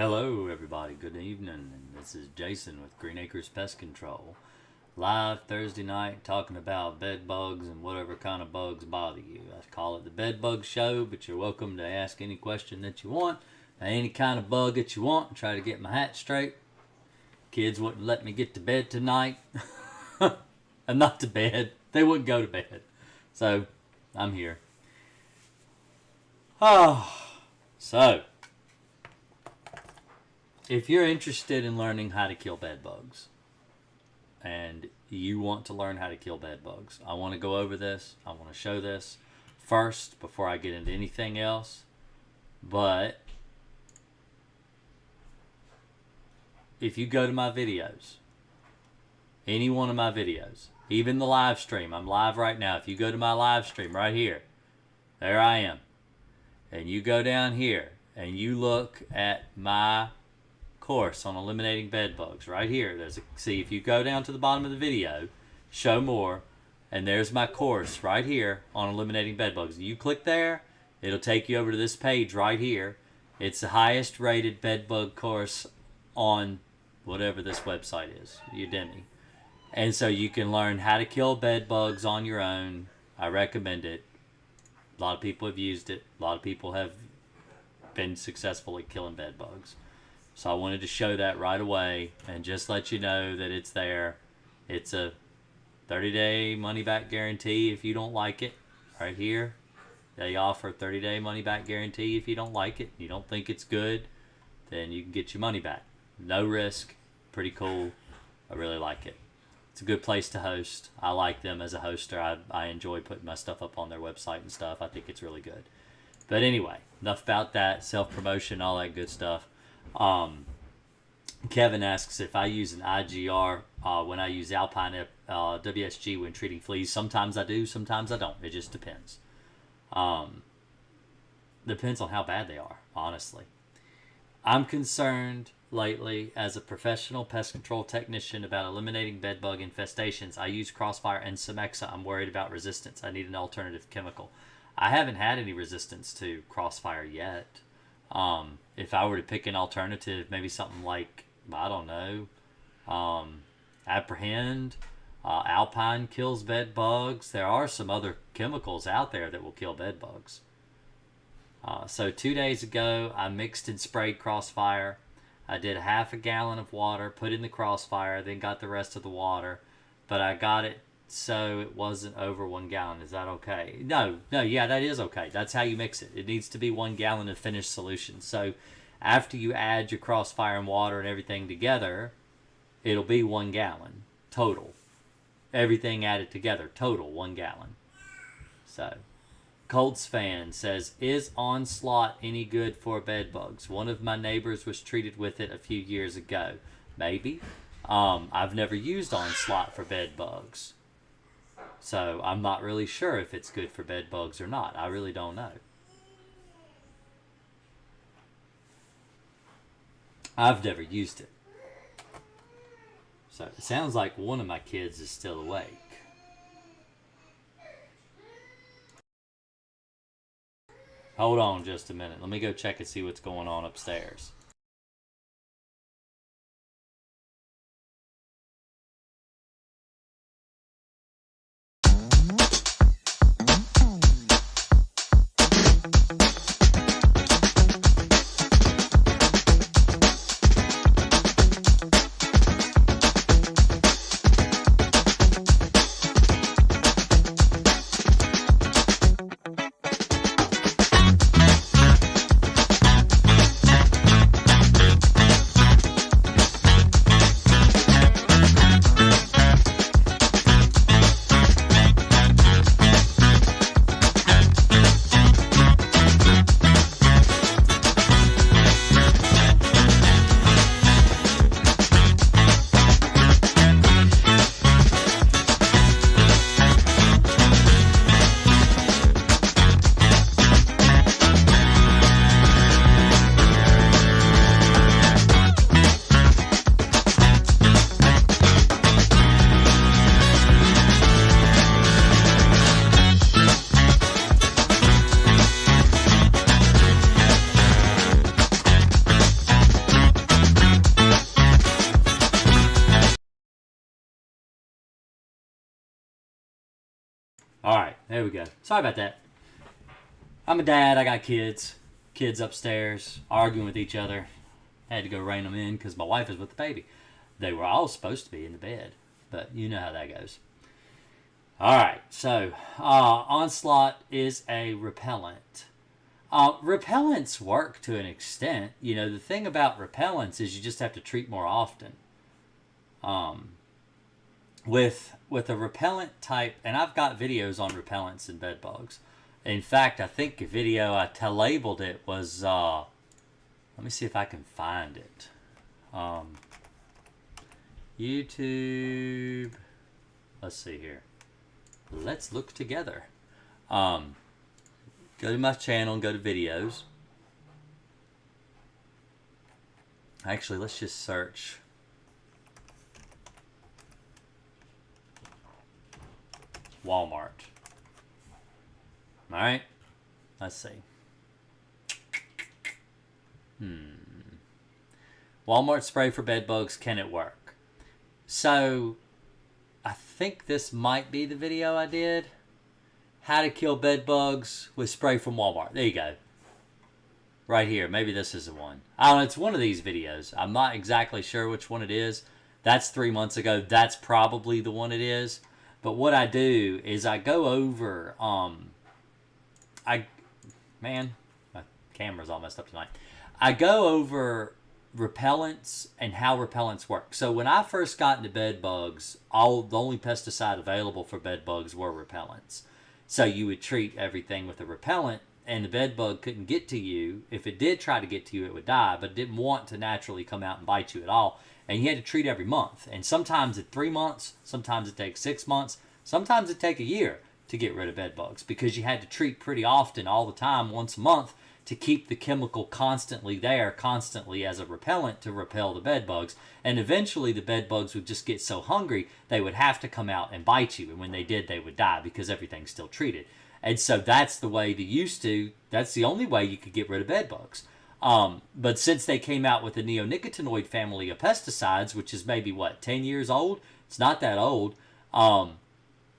Hello everybody, good evening. This is Jason with Akers Pest Control. Live Thursday night talking about bed bugs and whatever kind of bugs bother you. I call it the Bed Bug Show, but you're welcome to ask any question that you want, any kind of bug that you want, and try to get my hat straight. Kids wouldn't let me get to bed tonight. I'm not to bed. They wouldn't go to bed. So, I'm here. So, if you're interested in learning how to kill bed bugs, and you want to learn how to kill bed bugs, I want to go over this. I want to show this first before I get into anything else. But if you go to my videos, any one of my videos, even the live stream, I'm live right now. If you go to my live stream right here, there I am. And you go down here and you look at my course on eliminating bed bugs right here. See, if you go down to the bottom of the video, show more, and there's my course right here on eliminating bed bugs. You click there, it'll take you over to this page right here. It's the highest rated bed bug course on whatever this website is, Udemy. And so you can learn how to kill bed bugs on your own. I recommend it. A lot of people have used it. A lot of people have been successful at killing bed bugs. So I wanted to show that right away and just let you know that it's there. It's a 30-day money-back guarantee if you don't like it. Right here, they offer a 30-day money-back guarantee. If you don't like it, you don't think it's good, then you can get your money back. No risk. Pretty cool. I really like it. It's a good place to host. I like them as a hoster. I enjoy putting my stuff up on their website and stuff. I think it's really good. But anyway, enough about that. Self-promotion, all that good stuff. Kevin asks if I use an IGR when I use Alpine WSG when treating fleas. Sometimes I do, sometimes I don't. It just depends. Depends on how bad they are, honestly. I'm concerned lately as a professional pest control technician about eliminating bed bug infestations. I use Crossfire and Semexa. I'm worried about resistance. I need an alternative chemical. I haven't had any resistance to Crossfire yet. If I were to pick an alternative, maybe something like, I don't know, Apprehend, Alpine kills bed bugs. There are some other chemicals out there that will kill bed bugs. So 2 days ago, I mixed and sprayed Crossfire. I did half a gallon of water, put in the Crossfire, then got the rest of the water. But I got it so it wasn't over 1 gallon. Is that okay? No, yeah, that is okay. That's how you mix it. It needs to be 1 gallon of finished solution. So after you add your Crossfire and water and everything together, it'll be 1 gallon total. Everything added together, total 1 gallon. So Colts fan says, is Onslaught any good for bed bugs? One of my neighbors was treated with it a few years ago. Maybe. I've never used Onslaught for bed bugs. So I'm not really sure if it's good for bed bugs or not. I really don't know. I've never used it. So it sounds like one of my kids is still awake. Hold on just a minute. Let me go check and see what's going on upstairs. All right, there we go. Sorry about that. I'm a dad. I got kids. Kids upstairs arguing with each other. Had to go rein them in because my wife is with the baby. They were all supposed to be in the bed, but you know how that goes. All right, so Onslaught is a repellent. Repellents work to an extent. You know, the thing about repellents is you just have to treat more often. With a repellent type, and I've got videos on repellents and bed bugs. In fact, I think a video I labeled it was, let me see if I can find it. YouTube, let's see here. Let's look together. Go to my channel and go to videos. Actually, let's just search Walmart. All right, let's see. Walmart spray for bed bugs, can it work? So, I think this might be the video I did. How to kill bed bugs with spray from Walmart. There you go. Right here. Maybe this is the one. I don't know. It's one of these videos. I'm not exactly sure which one it is. That's 3 months ago. That's probably the one it is. But what I do is I go over, man, my camera's all messed up tonight. I go over repellents and how repellents work. So when I first got into bed bugs, the only pesticide available for bed bugs were repellents. So you would treat everything with a repellent, and the bed bug couldn't get to you. If it did try to get to you, it would die, but it didn't want to naturally come out and bite you at all. And you had to treat every month. And sometimes at 3 months, sometimes it takes 6 months, sometimes it takes a year to get rid of bed bugs because you had to treat pretty often, all the time, once a month, to keep the chemical constantly there, constantly as a repellent to repel the bed bugs. And eventually the bed bugs would just get so hungry, they would have to come out and bite you. And when they did, they would die because everything's still treated. And so that's the way that's the only way you could get rid of bed bugs. But since they came out with the neonicotinoid family of pesticides, which is maybe, 10 years old? It's not that old.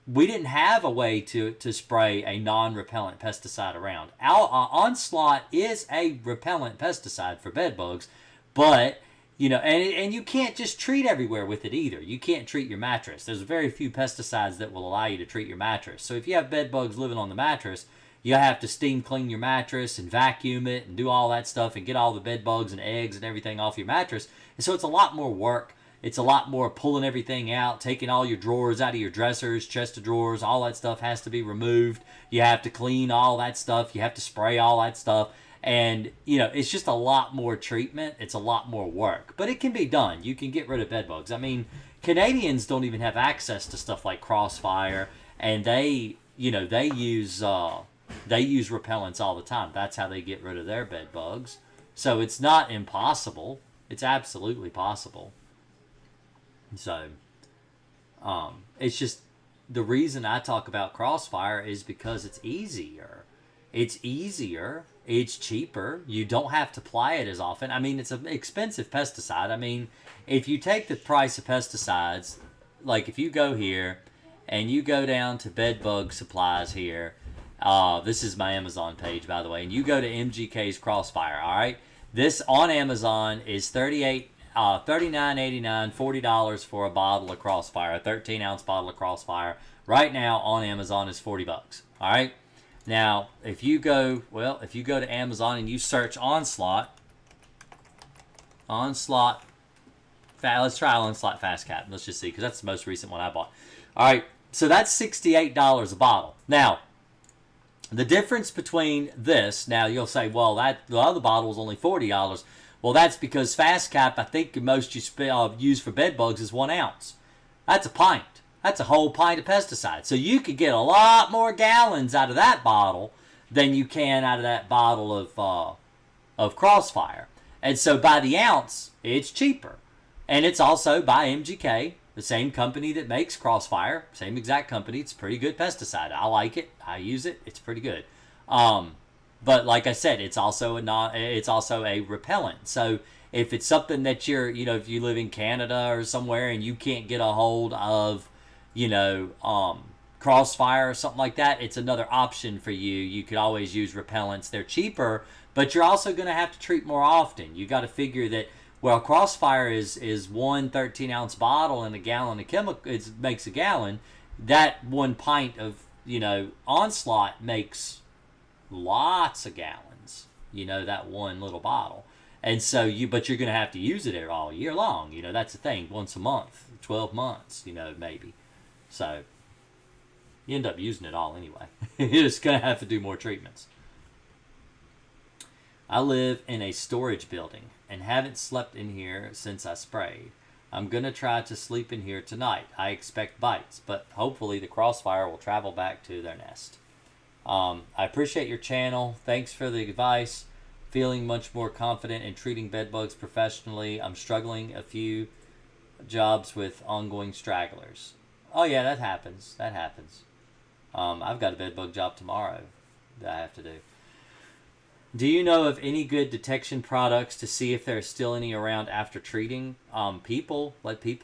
We didn't have a way to spray a non-repellent pesticide around. Onslaught is a repellent pesticide for bed bugs, but, and you can't just treat everywhere with it either. You can't treat your mattress. There's very few pesticides that will allow you to treat your mattress. So if you have bed bugs living on the mattress, you have to steam clean your mattress and vacuum it and do all that stuff and get all the bed bugs and eggs and everything off your mattress. And so it's a lot more work. It's a lot more pulling everything out, taking all your drawers out of your dressers, chest of drawers, all that stuff has to be removed. You have to clean all that stuff. You have to spray all that stuff. And, it's just a lot more treatment. It's a lot more work. But it can be done. You can get rid of bed bugs. I mean, Canadians don't even have access to stuff like Crossfire. And they use repellents all the time. That's how they get rid of their bed bugs. So it's not impossible. It's absolutely possible. So, it's just the reason I talk about Crossfire is because it's easier. It's easier. It's cheaper. You don't have to apply it as often. I mean, it's an expensive pesticide. I mean, if you take the price of pesticides, like if you go here and you go down to bed bug supplies here, this is my Amazon page, by the way, and you go to MGK's Crossfire, all right? This on Amazon is $39.89, $40 for a bottle of Crossfire, a 13-ounce bottle of Crossfire. Right now on Amazon is $40. All right. Now, if you go to Amazon and you search Onslaught, let's try Onslaught Fast Cap. Let's just see, because that's the most recent one I bought. All right. So that's $68 a bottle. Now, the difference between this, now you'll say, well, the other bottle was only $40. Well, that's because Fast Cap, I think the most you use for bed bugs is 1 ounce. That's a pint. That's a whole pint of pesticide. So you could get a lot more gallons out of that bottle than you can out of that bottle of Crossfire. And so by the ounce, it's cheaper. And it's also by MGK, the same company that makes Crossfire, same exact company. It's a pretty good pesticide. I like it. I use it. It's pretty good. But like I said, it's also a repellent. So if it's something that if you live in Canada or somewhere and you can't get a hold of, crossfire or something like that, it's another option for you. You could always use repellents. They're cheaper, but you're also going to have to treat more often. You got to figure that, well, crossfire is one 13-ounce bottle and a gallon of chemical. It makes a gallon. That 1 pint of, onslaught makes lots of gallons. That one little bottle. And so but you're going to have to use it all year long. That's the thing. Once a month, 12 months, maybe. So you end up using it all anyway. You're just going to have to do more treatments. I live in a storage building and haven't slept in here since I sprayed. I'm going to try to sleep in here tonight. I expect bites, but hopefully the crossfire will travel back to their nest. I appreciate your channel. Thanks for the advice. Feeling much more confident in treating bedbugs professionally. I'm struggling a few jobs with ongoing stragglers. Oh yeah, that happens. That happens. I've got a bedbug job tomorrow that I have to do. Do you know of any good detection products to see if there's still any around after treating? Let people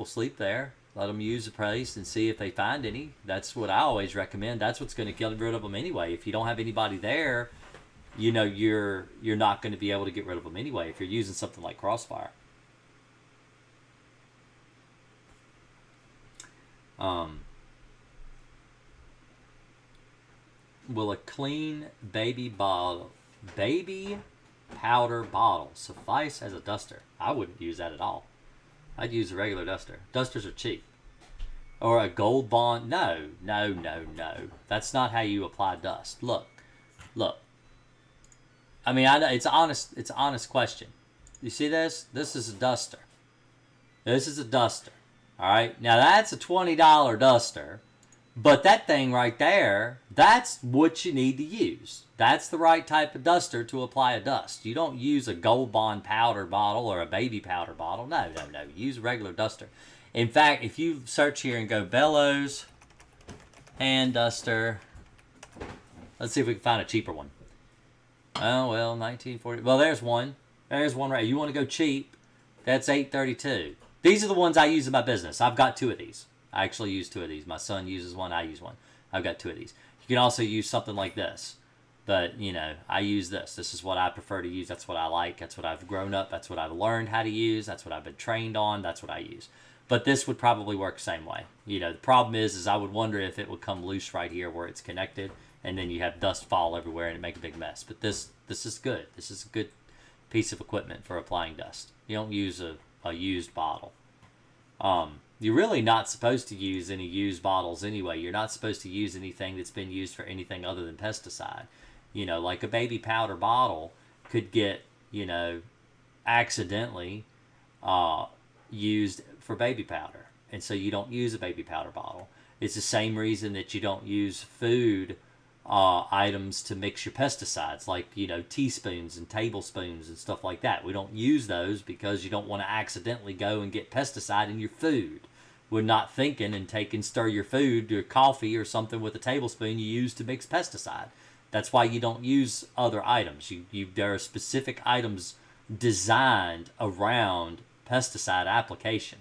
sleep there. Let them use the place and see if they find any. That's what I always recommend. That's what's going to get rid of them anyway. If you don't have anybody there, you're not going to be able to get rid of them anyway if you're using something like crossfire. Will a clean baby powder bottle suffice as a duster? I wouldn't use that at all. I'd use a regular duster. Dusters are cheap. Or a gold bond. No. That's not how you apply dust. Look. I mean, I know it's an honest question. You see this? This is a duster. All right. Now that's a $20 duster. But that thing right there, that's what you need to use. That's the right type of duster to apply a dust. You don't use a Gold Bond powder bottle or a baby powder bottle. No. Use a regular duster. In fact, if you search here and go Bellows hand duster, let's see if we can find a cheaper one. Oh, well, 1940. Well, there's one. There's one right. You want to go cheap, that's $8.32. These are the ones I use in my business. I've got 2 of these. I actually use 2 of these. My son uses one. I use one. I've got 2 of these. You can also use something like this. But, I use this. This is what I prefer to use. That's what I like. That's what I've grown up. That's what I've learned how to use. That's what I've been trained on. That's what I use. But this would probably work the same way. The problem is I would wonder if it would come loose right here where it's connected. And then you have dust fall everywhere and it make a big mess. But this is good. This is a good piece of equipment for applying dust. You don't use a used bottle. You're really not supposed to use any used bottles anyway. You're not supposed to use anything that's been used for anything other than pesticide. Like a baby powder bottle could get, accidentally used for baby powder. And so you don't use a baby powder bottle. It's the same reason that you don't use food items to mix your pesticides, like, teaspoons and tablespoons and stuff like that. We don't use those because you don't want to accidentally go and get pesticide in your food. We're not thinking and stir your food, your coffee or something with a tablespoon you use to mix pesticide. That's why you don't use other items. There are specific items designed around pesticide application.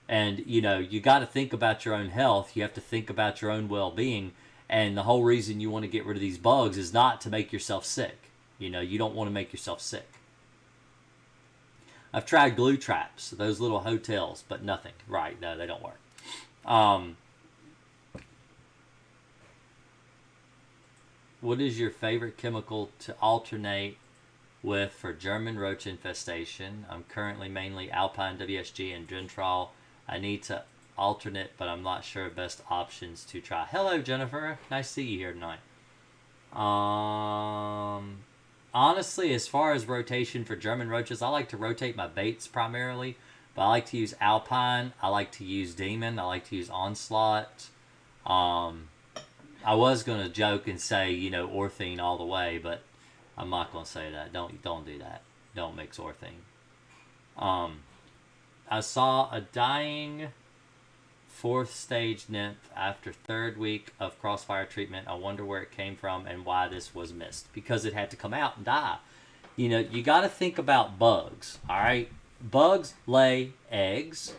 And, you got to think about your own health. You have to think about your own well-being. And the whole reason you want to get rid of these bugs is not to make yourself sick. You don't want to make yourself sick. I've tried glue traps, those little hotels, but nothing. Right, no, they don't work. What is your favorite chemical to alternate with for German roach infestation? I'm currently mainly Alpine WSG and Gentrol. I need to alternate, but I'm not sure best options to try. Hello, Jennifer. Nice to see you here tonight. Honestly, as far as rotation for German roaches, I like to rotate my baits primarily, but I like to use Alpine. I like to use Demon. I like to use Onslaught. I was going to joke and say, Orthene all the way, but I'm not going to say that. Don't do that. Don't mix Orthene. I saw a dying 4th stage nymph after 3rd week of crossfire treatment. I wonder where it came from and why this was missed. Because it had to come out and die. You got to think about bugs, all right? Bugs lay eggs.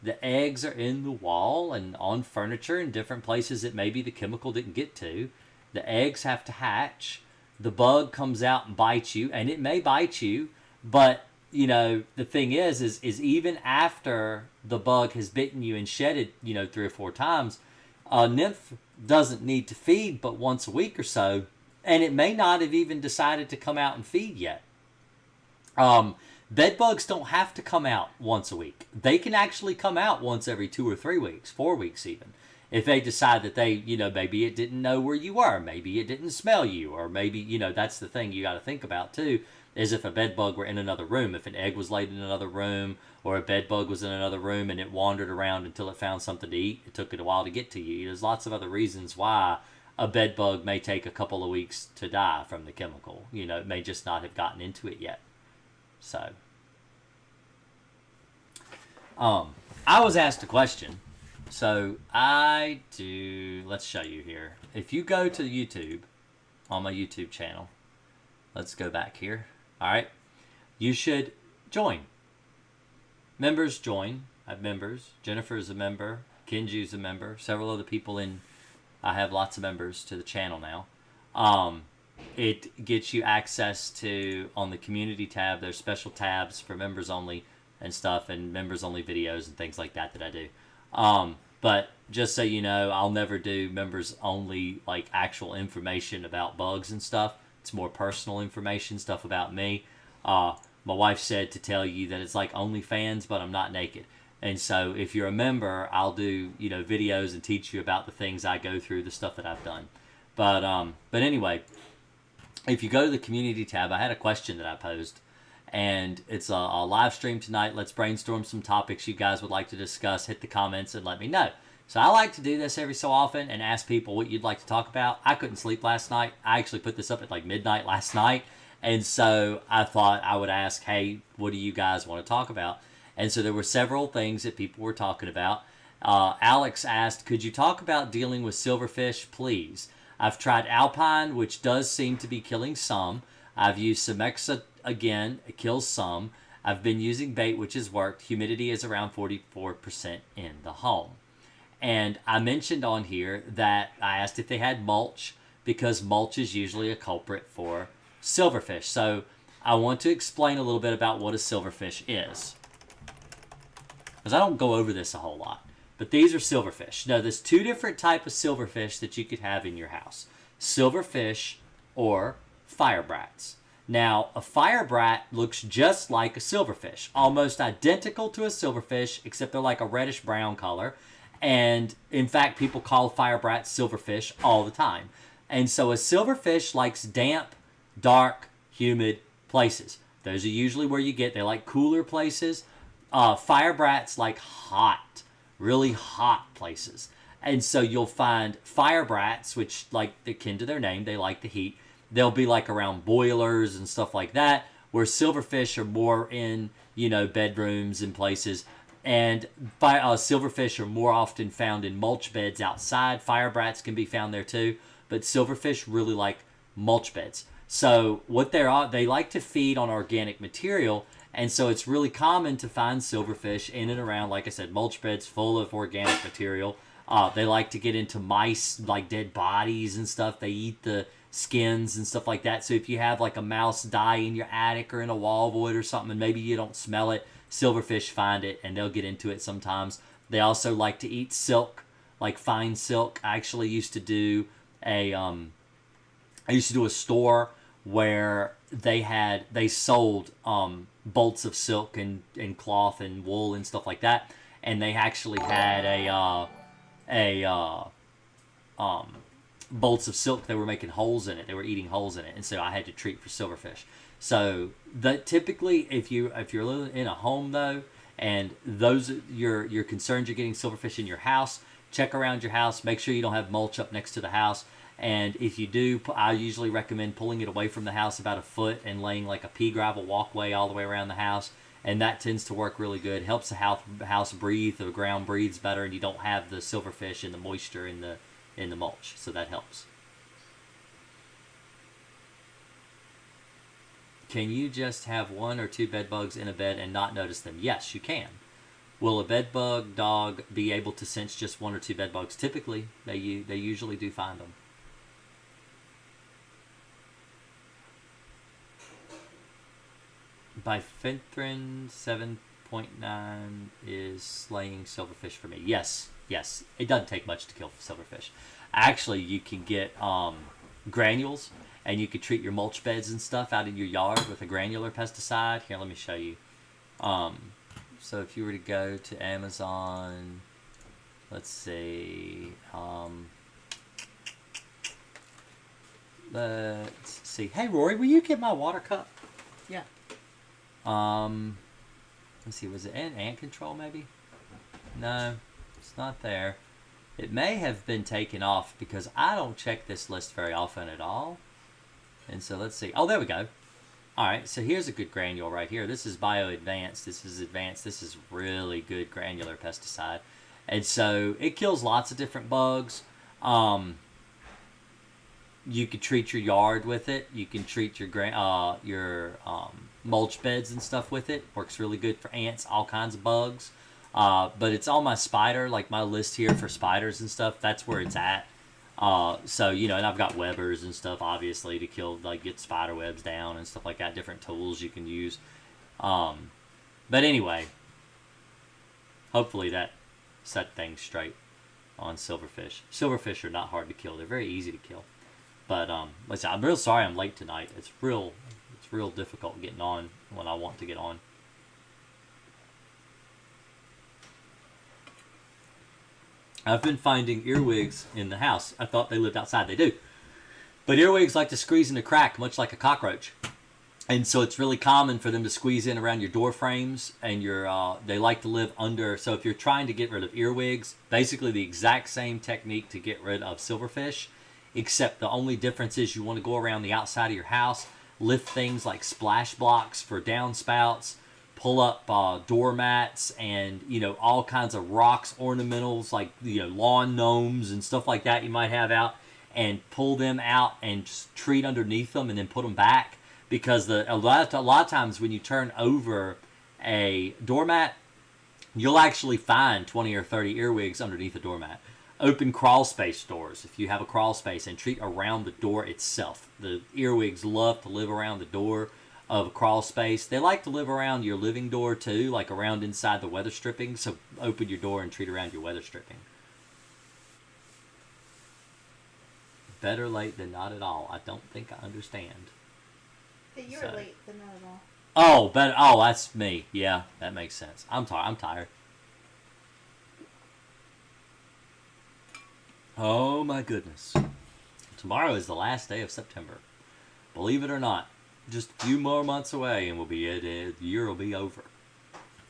The eggs are in the wall and on furniture and different places that maybe the chemical didn't get to. The eggs have to hatch. The bug comes out and bites you, and it may bite you, but the thing is even after the bug has bitten you and shedded 3 or 4 times, a nymph doesn't need to feed but once a week or so, and it may not have even decided to come out and feed yet. Bed bugs don't have to come out once a week. They can actually come out once every 2 or 3 weeks, 4 weeks even. If they decide that they, maybe it didn't know where you were, maybe it didn't smell you, or maybe, that's the thing you got to think about too, is if a bed bug were in another room, if an egg was laid in another room, or a bed bug was in another room and it wandered around until it found something to eat, it took it a while to get to you. There's lots of other reasons why a bed bug may take a couple of weeks to die from the chemical. It may just not have gotten into it yet. So, I was asked a question. So let's show you here. If you go to YouTube, on my YouTube channel, let's go back here. All right. You should join. Members join. I have members. Jennifer's a member. Kenju's a member. Several other people I have lots of members to the channel now. It gets you access to, on the community tab, there's special tabs for members only and stuff, and members only videos and things like that I do. But just so you know, I'll never do members only, like, actual information about bugs and stuff. It's more personal information, stuff about me. My wife said to tell you that it's like OnlyFans, but I'm not naked. And so if you're a member, I'll do, videos and teach you about the things I go through, the stuff that I've done. But anyway, if you go to the community tab, I had a question that I posed, and it's a live stream tonight. Let's brainstorm some topics you guys would like to discuss. Hit the comments and let me know. So I like to do this every so often and ask people what you'd like to talk about. I couldn't sleep last night. I actually put this up at like midnight last night. And so I thought I would ask, hey, what do you guys want to talk about? And so there were several things that people were talking about. Alex asked, could you talk about dealing with silverfish, please? I've tried Alpine, which does seem to be killing some. I've used Semexa again, it kills some. I've been using bait, which has worked. Humidity is around 44% in the home. And I mentioned on here that I asked if they had mulch, because mulch is usually a culprit for silverfish. So I want to explain a little bit about what a silverfish is, because I don't go over this a whole lot. But these are silverfish. Now, there's 2 different types of silverfish that you could have in your house. Silverfish or fire brats. Now, a fire brat looks just like a silverfish, almost identical to a silverfish, except they're like a reddish-brown color. And, in fact, people call fire brats silverfish all the time. And so a silverfish likes damp, dark, humid places. Those are usually where they like cooler places. Fire brats like hot, really hot places. And so you'll find fire brats, which, like, akin to their name, they like the heat. They'll be like around boilers and stuff like that, where silverfish are more in, bedrooms and places. And silverfish are more often found in mulch beds outside. Fire brats can be found there too, but silverfish really like mulch beds. So what they like to feed on organic material, and so it's really common to find silverfish in and around, like I said, mulch beds full of organic material. They like to get into mice, like dead bodies and stuff. They eat the skins and stuff like that. So if you have like a mouse die in your attic or in a wall void or something, and maybe you don't smell it, silverfish find it and they'll get into it sometimes. They also like to eat silk, like fine silk. I actually used to do a store where they sold bolts of silk and cloth and wool and stuff like that, and they actually had bolts of silk. They were making holes in it. They were eating holes in it, and so I had to treat for silverfish. So that typically, if you're living in a home though, and you're concerned you're getting silverfish in your house, check around your house. Make sure you don't have mulch up next to the house. And if you do, I usually recommend pulling it away from the house about a foot and laying like a pea gravel walkway all the way around the house. And that tends to work really good. Helps the house breathe, the ground breathes better, and you don't have the silverfish and the moisture in the mulch. So that helps. Can you just have 1 or 2 bed bugs in a bed and not notice them? Yes, you can. Will a bedbug dog be able to sense just one or two bedbugs? Typically, they usually do find them. Bifenthrin 7.9 is slaying silverfish for me. Yes, it doesn't take much to kill silverfish. Actually, you can get granules, and you could treat your mulch beds and stuff out in your yard with a granular pesticide. Here, let me show you. So if you were to go to Amazon, let's see, let's see. Hey, Rory, will you get my water cup? Yeah. Let's see, was it ant control maybe? No, it's not there. It may have been taken off because I don't check this list very often at all. And so let's see. Oh, there we go. All right, so here's a good granule right here. This is Bio Advanced. This is advanced. This is really good granular pesticide. And so it kills lots of different bugs. You could treat your yard with it. You can treat your mulch beds and stuff with it. Works really good for ants, all kinds of bugs. But it's on my spider, like my list here for spiders and stuff. That's where it's at. So, and I've got webbers and stuff, obviously, to kill, like, get spider webs down and stuff like that. Different tools you can use. But anyway, hopefully that set things straight on silverfish. Silverfish are not hard to kill. They're very easy to kill. But, listen, I'm real sorry I'm late tonight. It's real difficult getting on when I want to get on. I've been finding earwigs in the house. I thought they lived outside. They do. But earwigs like to squeeze in a crack, much like a cockroach. And so it's really common for them to squeeze in around your door frames, and they like to live under. So if you're trying to get rid of earwigs, basically the exact same technique to get rid of silverfish, except the only difference is you want to go around the outside of your house, lift things like splash blocks for downspouts, pull up doormats and, all kinds of rocks, ornamentals, like, lawn gnomes and stuff like that you might have out, and pull them out and just treat underneath them and then put them back. Because a lot of times when you turn over a doormat, you'll actually find 20 or 30 earwigs underneath a doormat. Open crawl space doors, if you have a crawl space, and treat around the door itself. The earwigs love to live around the door of a crawl space. They like to live around your living door too, like around inside the weather stripping. So open your door and treat around your weather stripping. Better late than not at all. I don't think I understand. Hey, you were late than not at Oh, all. that's me. Yeah, that makes sense. I'm tired. Oh my goodness. Tomorrow is the last day of September. Believe it or not. Just a few more months away and the year will be over.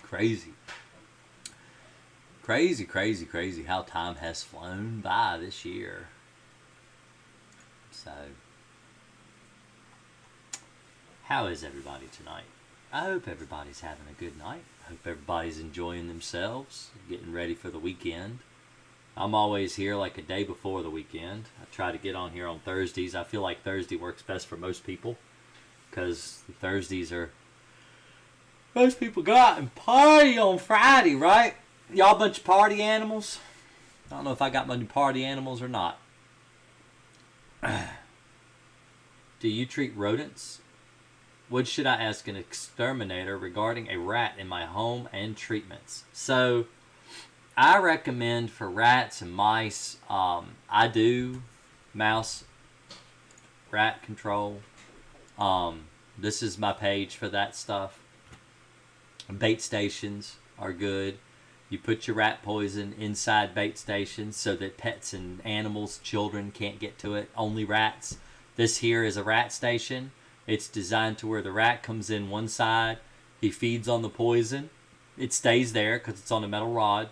Crazy. Crazy how time has flown by this year. So, how is everybody tonight? I hope everybody's having a good night. I hope everybody's enjoying themselves, getting ready for the weekend. I'm always here like a day before the weekend. I try to get on here on Thursdays. I feel like Thursday works best for most people, because Thursdays are... Most people go out and party on Friday, right? Y'all a bunch of party animals? I don't know if I got many party animals or not. Do you treat rodents? What should I ask an exterminator regarding a rat in my home and treatments? So, I recommend for rats and mice, I do mouse rat control. This is my page for that stuff. Bait stations are good. You put your rat poison inside bait stations so that pets and animals, children can't get to it. Only rats. This here is a rat station. It's designed to where the rat comes in one side. He feeds on the poison. It stays there because it's on a metal rod.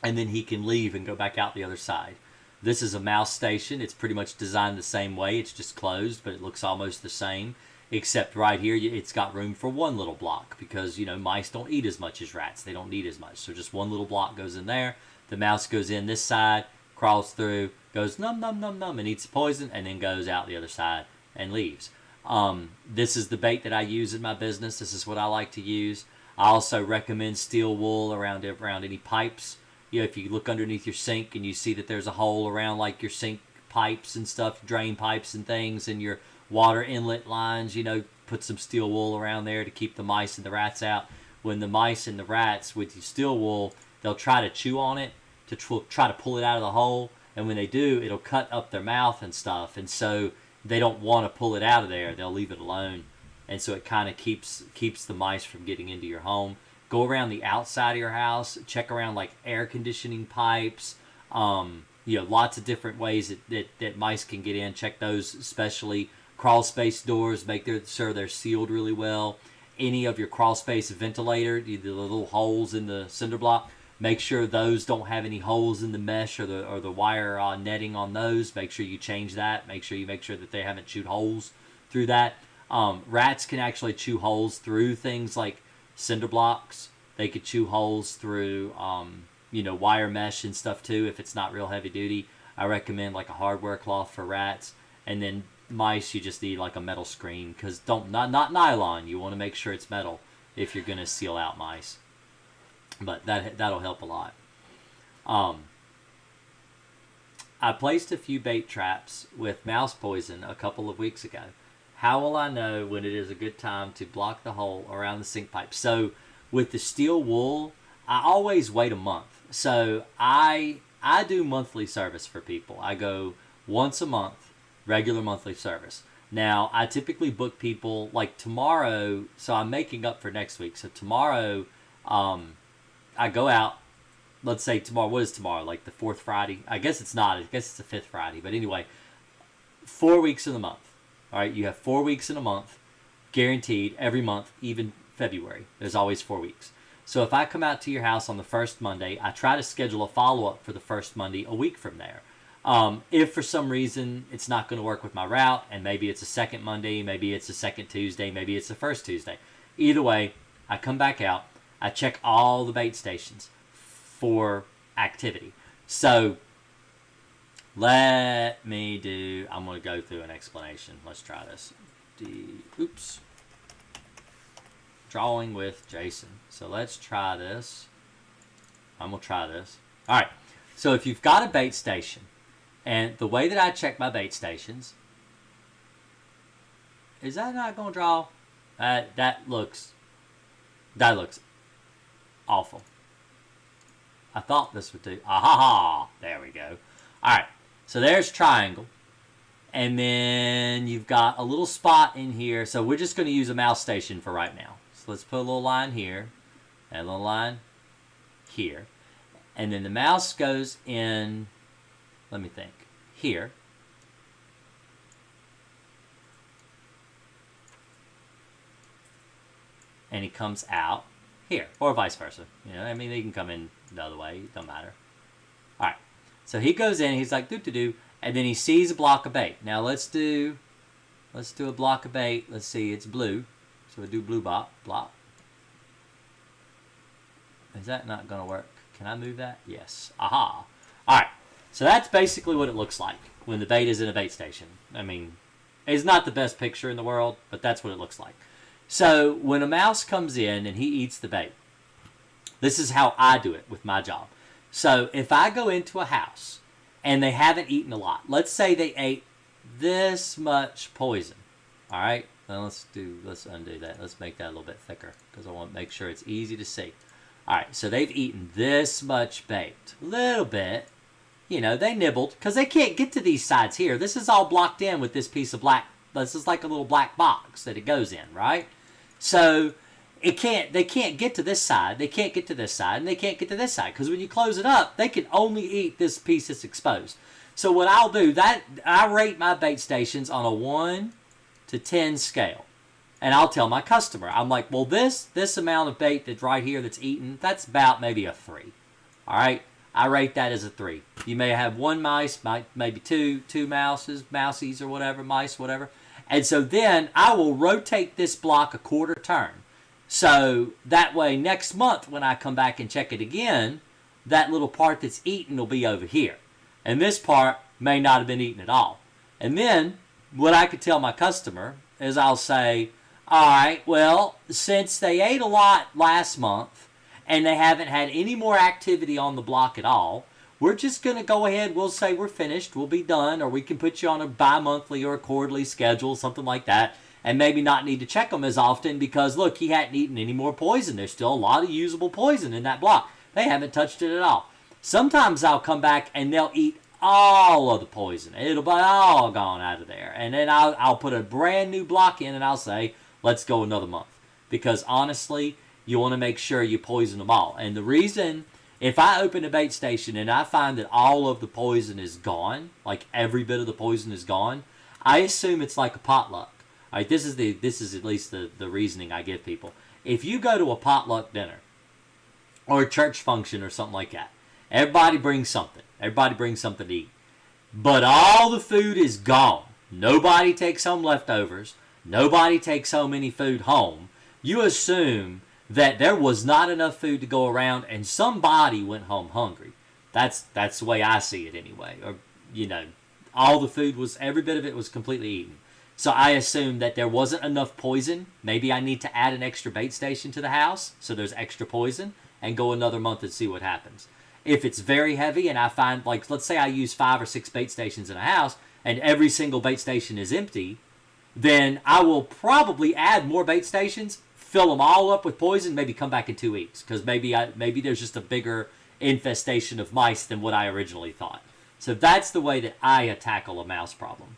And then he can leave and go back out the other side. This is a mouse station. It's pretty much designed the same way. It's just closed, but it looks almost the same. Except right here, it's got room for one little block because, mice don't eat as much as rats. They don't need as much. So just one little block goes in there. The mouse goes in this side, crawls through, goes num, num, num, num, and eats the poison, and then goes out the other side and leaves. This is the bait that I use in my business. This is what I like to use. I also recommend steel wool around any pipes. If you look underneath your sink and you see that there's a hole around like your sink pipes and stuff, drain pipes and things, and your water inlet lines, put some steel wool around there to keep the mice and the rats out. When the mice and the rats with your steel wool, they'll try to chew on it to try to pull it out of the hole, and when they do, it'll cut up their mouth and stuff, and so they don't want to pull it out of there. They'll leave it alone, and so it kind of keeps the mice from getting into your home. Go around the outside of your house, check around like air conditioning pipes, lots of different ways that mice can get in. Check those, especially crawl space doors. Make sure they're sealed really well. Any of your crawl space ventilator, the little holes in the cinder block, make sure those don't have any holes in the mesh or the wire netting on those. Make sure you change that. Make sure that they haven't chewed holes through that. Rats can actually chew holes through things like cinder blocks. They could chew holes through wire mesh and stuff too if it's not real heavy duty. I recommend like a hardware cloth for rats. And then mice, you just need like a metal screen, because not nylon. You want to make sure it's metal if you're going to seal out mice. But that'll help a lot. I placed a few bait traps with mouse poison a couple of weeks ago. How will I know when it is a good time to block the hole around the sink pipe? So with the steel wool, I always wait a month. So I do monthly service for people. I go once a month, regular monthly service. Now, I typically book people like tomorrow, so I'm making up for next week. So tomorrow, I go out, let's say tomorrow, what is tomorrow? Like the 4th Friday? I guess it's not. I guess it's the 5th Friday. But anyway, 4 weeks in the month. All right, you have 4 weeks in a month, guaranteed every month, even February. There's always 4 weeks. So if I come out to your house on the first Monday, I try to schedule a follow-up for the first Monday a week from there. If for some reason it's not going to work with my route, and maybe it's a second Monday, maybe it's a second Tuesday, maybe it's the first Tuesday. Either way, I come back out. I check all the bait stations for activity. So I'm going to go through an explanation. Let's try this. Drawing with Jason. So let's try this. I'm going to try this. All right. So if you've got a bait station, and the way that I check my bait stations, is that not going to draw? That looks awful. I thought this would do. Aha! There we go. All right. So there's triangle. And then you've got a little spot in here. So we're just going to use a mouse station for right now. So let's put a little line here. And a little line here. And then the mouse goes in, let me think, here. And he comes out here, or vice versa. They can come in the other way. It don't matter. All right. So he goes in. He's like, do, and then he sees a block of bait. Now let's do a block of bait. Let's see. It's blue, so we do blue block. Is that not going to work? Can I move that? Yes. Aha. All right. So that's basically what it looks like when the bait is in a bait station. It's not the best picture in the world, but that's what it looks like. So when a mouse comes in and he eats the bait, this is how I do it with my job. So if I go into a house and they haven't eaten a lot, let's say they ate this much poison. All right. Now let's undo that. Let's make that a little bit thicker because I want to make sure it's easy to see. All right, so they've eaten this much bait. A little bit. They nibbled because they can't get to these sides here. This is all blocked in with this piece of black. This is like a little black box that it goes in, right? So they can't get to this side. They can't get to this side, and they can't get to this side because when you close it up, they can only eat this piece that's exposed. So what I'll do, I rate my bait stations on a 1 to 10 scale. And I'll tell my customer, I'm like, well, this amount of bait that's right here that's eaten, that's about maybe a 3. All right? I rate that as a 3. You may have one mouse, maybe two mousies or whatever, mice, whatever. And so then I will rotate this block a quarter turn. So that way next month when I come back and check it again, that little part that's eaten will be over here. And this part may not have been eaten at all. And then what I could tell my customer is I'll say, All right, well, since they ate a lot last month and they haven't had any more activity on the block at all, we're just going to go ahead. We'll say we're finished. We'll be done. Or we can put you on a bi-monthly or a quarterly schedule, something like that, and maybe not need to check them as often because, look, he hadn't eaten any more poison. There's still a lot of usable poison in that block. They haven't touched it at all. Sometimes I'll come back and they'll eat all of the poison. It'll be all gone out of there. And then I'll put a brand new block in and I'll say, let's go another month. Because honestly, you want to make sure you poison them all. And the reason, if I open a bait station and I find that all of the poison is gone, like every bit of the poison is gone, I assume it's like a potluck. All right, this is at least the reasoning I give people. If you go to a potluck dinner or a church function or something like that, everybody brings something. Everybody brings something to eat. But all the food is gone. Nobody takes home leftovers. Nobody takes home any food home. You assume that there was not enough food to go around and somebody went home hungry. That's the way I see it anyway. Or, all the food was, every bit of it was completely eaten. So I assume that there wasn't enough poison. Maybe I need to add an extra bait station to the house so there's extra poison and go another month and see what happens. If it's very heavy and I find, like, let's say I use 5 or 6 bait stations in a house and every single bait station is empty, then I will probably add more bait stations, fill them all up with poison, maybe come back in 2 weeks because maybe there's just a bigger infestation of mice than what I originally thought. So that's the way that I tackle a mouse problem.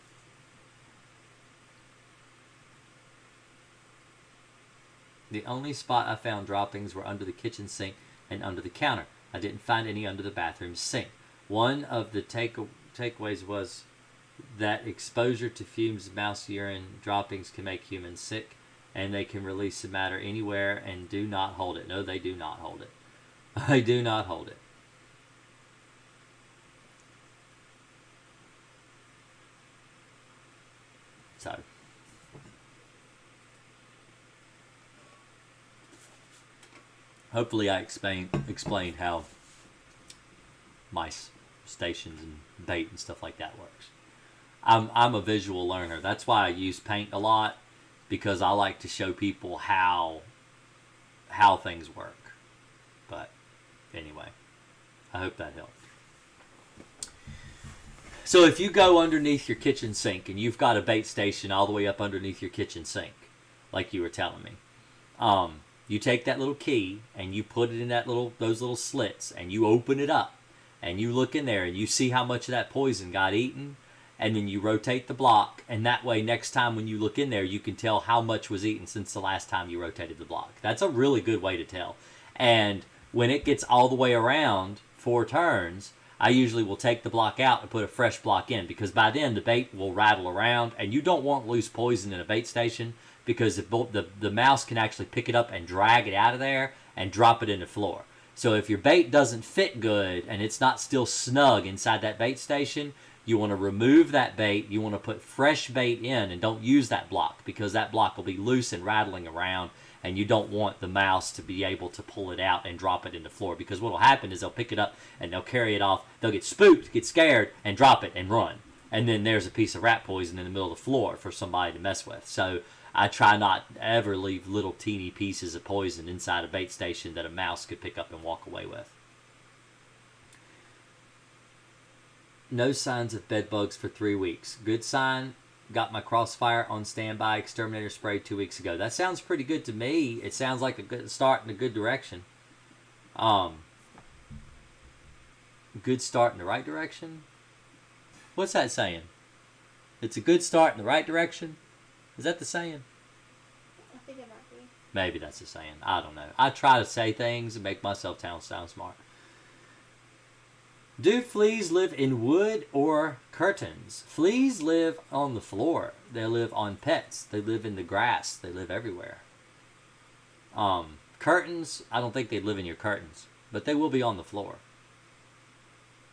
The only spot I found droppings were under the kitchen sink and under the counter. I didn't find any under the bathroom sink. One of the takeaways was that exposure to fumes of mouse urine droppings can make humans sick, and they can release the matter anywhere and do not hold it. No, they do not hold it. They do not hold it. So, hopefully I explained how mice stations and bait and stuff like that works. I'm a visual learner. That's why I use paint a lot, because I like to show people how things work. But anyway, I hope that helped. So if you go underneath your kitchen sink and you've got a bait station all the way up underneath your kitchen sink, like you were telling me, you take that little key and you put it in those little slits and you open it up and you look in there and you see how much of that poison got eaten, and then you rotate the block, and that way next time when you look in there you can tell how much was eaten since the last time you rotated the block. That's a really good way to tell. And when it gets all the way around 4 turns, I usually will take the block out and put a fresh block in, because by then the bait will rattle around, and you don't want loose poison in a bait station because the mouse can actually pick it up and drag it out of there and drop it in the floor. So if your bait doesn't fit good and it's not still snug inside that bait station, you want to remove that bait. You want to put fresh bait in and don't use that block, because that block will be loose and rattling around, and you don't want the mouse to be able to pull it out and drop it in the floor, because what will happen is they'll pick it up and they'll carry it off. They'll get spooked, get scared, and drop it and run. And then there's a piece of rat poison in the middle of the floor for somebody to mess with. So I try not to ever leave little teeny pieces of poison inside a bait station that a mouse could pick up and walk away with. No signs of bed bugs for 3 weeks. Good sign. Got my Crossfire on standby exterminator spray 2 weeks ago. That sounds pretty good to me. It sounds like a good start in a good direction. Good start in the right direction? What's that saying? It's a good start in the right direction? Is that the saying? I think it might be. Maybe that's the saying. I don't know. I try to say things and make myself sound smart. Do fleas live in wood or curtains? Fleas live on the floor. They live on pets. They live in the grass. They live everywhere. Curtains, I don't think they live in your curtains, but they will be on the floor.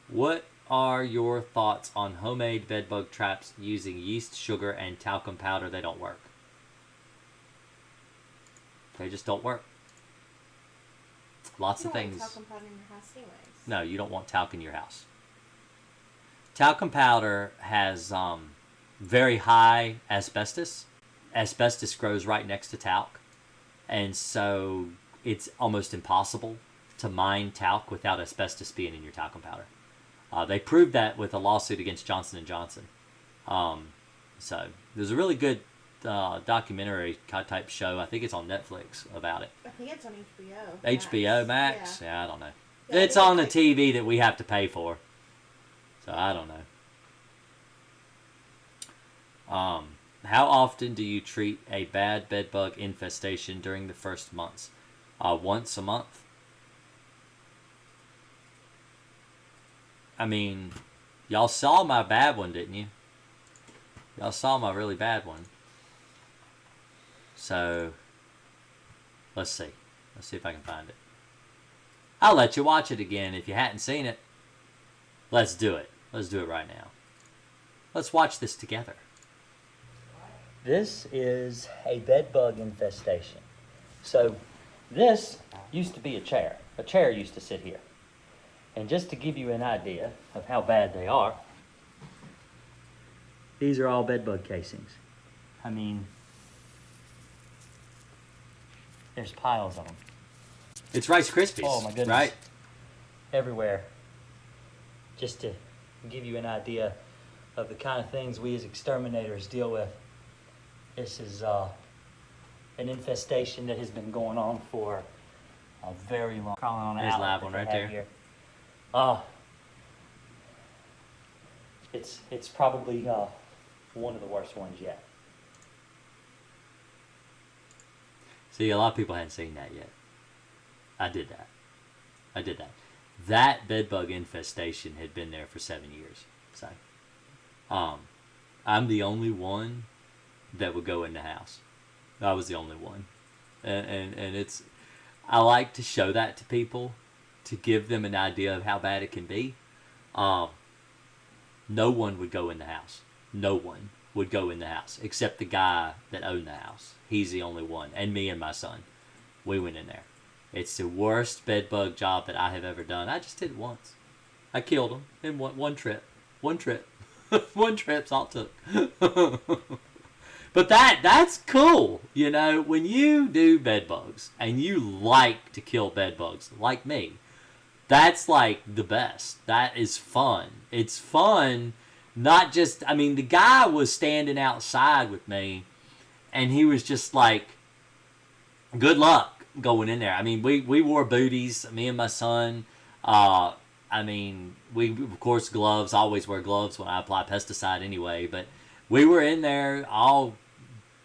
What are your thoughts on homemade bedbug traps using yeast, sugar, and talcum powder? They don't work. They just don't work. Lots of things. You don't want talcum powder in your house anyways. No, you don't want talc in your house. Talcum powder has very high asbestos, asbestos grows right next to talc, and so it's almost impossible to mine talc without asbestos being in your talcum powder. They proved that with a lawsuit against Johnson & Johnson. So there's a really good documentary type show. I think it's on Netflix about it. I think it's on HBO. HBO Max? Yeah, I don't know. Yeah, it's on the TV that we have to pay for. So I don't know. How often do you treat a bad bedbug infestation during the first months? Once a month. I mean, y'all saw my bad one, didn't you? Y'all saw my really bad one. So, let's see. Let's see if I can find it. I'll let you watch it again if you hadn't seen it. Let's do it. Let's do it right now. Let's watch this together. This is a bedbug infestation. So, this used to be a chair. A chair used to sit here. And just to give you an idea of how bad they are, these are all bedbug casings. I mean, there's piles of them. It's Rice Krispies. Oh my goodness. Right? Everywhere. Just to give you an idea of the kind of things we as exterminators deal with. This is an infestation that has been going on for a very long time. There's a live one right there. Here. It's probably one of the worst ones yet. See, a lot of people hadn't seen that yet. I did that. That bedbug infestation had been there for 7 years. So, I'm the only one that would go in the house. I was the only one, and it's. I like to show that to people, to give them an idea of how bad it can be. No one would go in the house. No one would go in the house except the guy that owned the house. He's the only one, and me and my son. We went in there. It's the worst bedbug job that I have ever done. I just did it once. I killed him in one trip. One trip. One trip's all it took. But that's cool. You know, when you do bedbugs and you like to kill bedbugs, like me, that's like the best. That is fun. It's fun. Not just, I mean, the guy was standing outside with me and he was just like, good luck going in there. I mean, we wore booties, me and my son. I mean, we, of course, gloves. I always wear gloves when I apply pesticide anyway. But we were in there all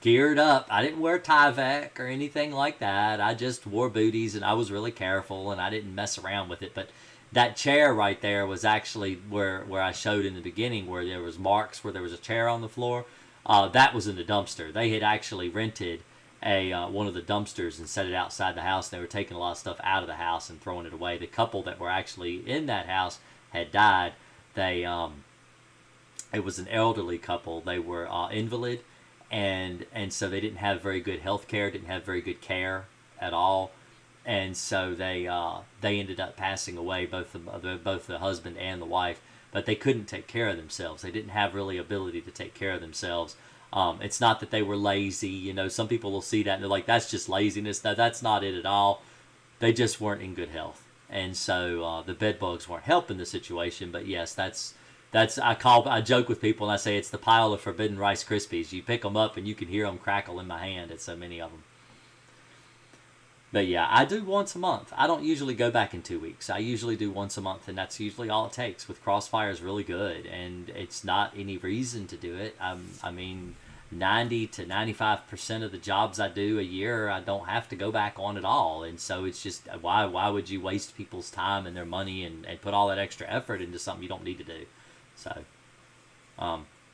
geared up. I didn't wear Tyvek or anything like that. I just wore booties, and I was really careful, and I didn't mess around with it. But that chair right there was actually where I showed in the beginning, where there was marks, where there was a chair on the floor. That was in the dumpster. They had actually rented one of the dumpsters and set it outside the house. They were taking a lot of stuff out of the house and throwing it away. The couple that were actually in that house had died. They it was an elderly couple. They were invalid, and so they didn't have very good health care, didn't have very good care at all, and so they ended up passing away, both the husband and the wife. But they couldn't take care of themselves. They didn't have really ability to take care of themselves. It's not that they were lazy. You know, some people will see that and they're like, that's just laziness. That's not it at all. They just weren't in good health. And so the bed bugs weren't helping the situation. But yes, that's I joke with people and I say it's the pile of forbidden Rice Krispies. You pick them up and you can hear them crackle in my hand. It's so many of them. But yeah, I do once a month. I don't usually go back in 2 weeks. I usually do once a month, and that's usually all it takes. With Crossfire is really good, and it's not any reason to do it. I mean, 90 to 95% of the jobs I do a year, I don't have to go back on at all. And so it's just, why would you waste people's time and their money and put all that extra effort into something you don't need to do? So,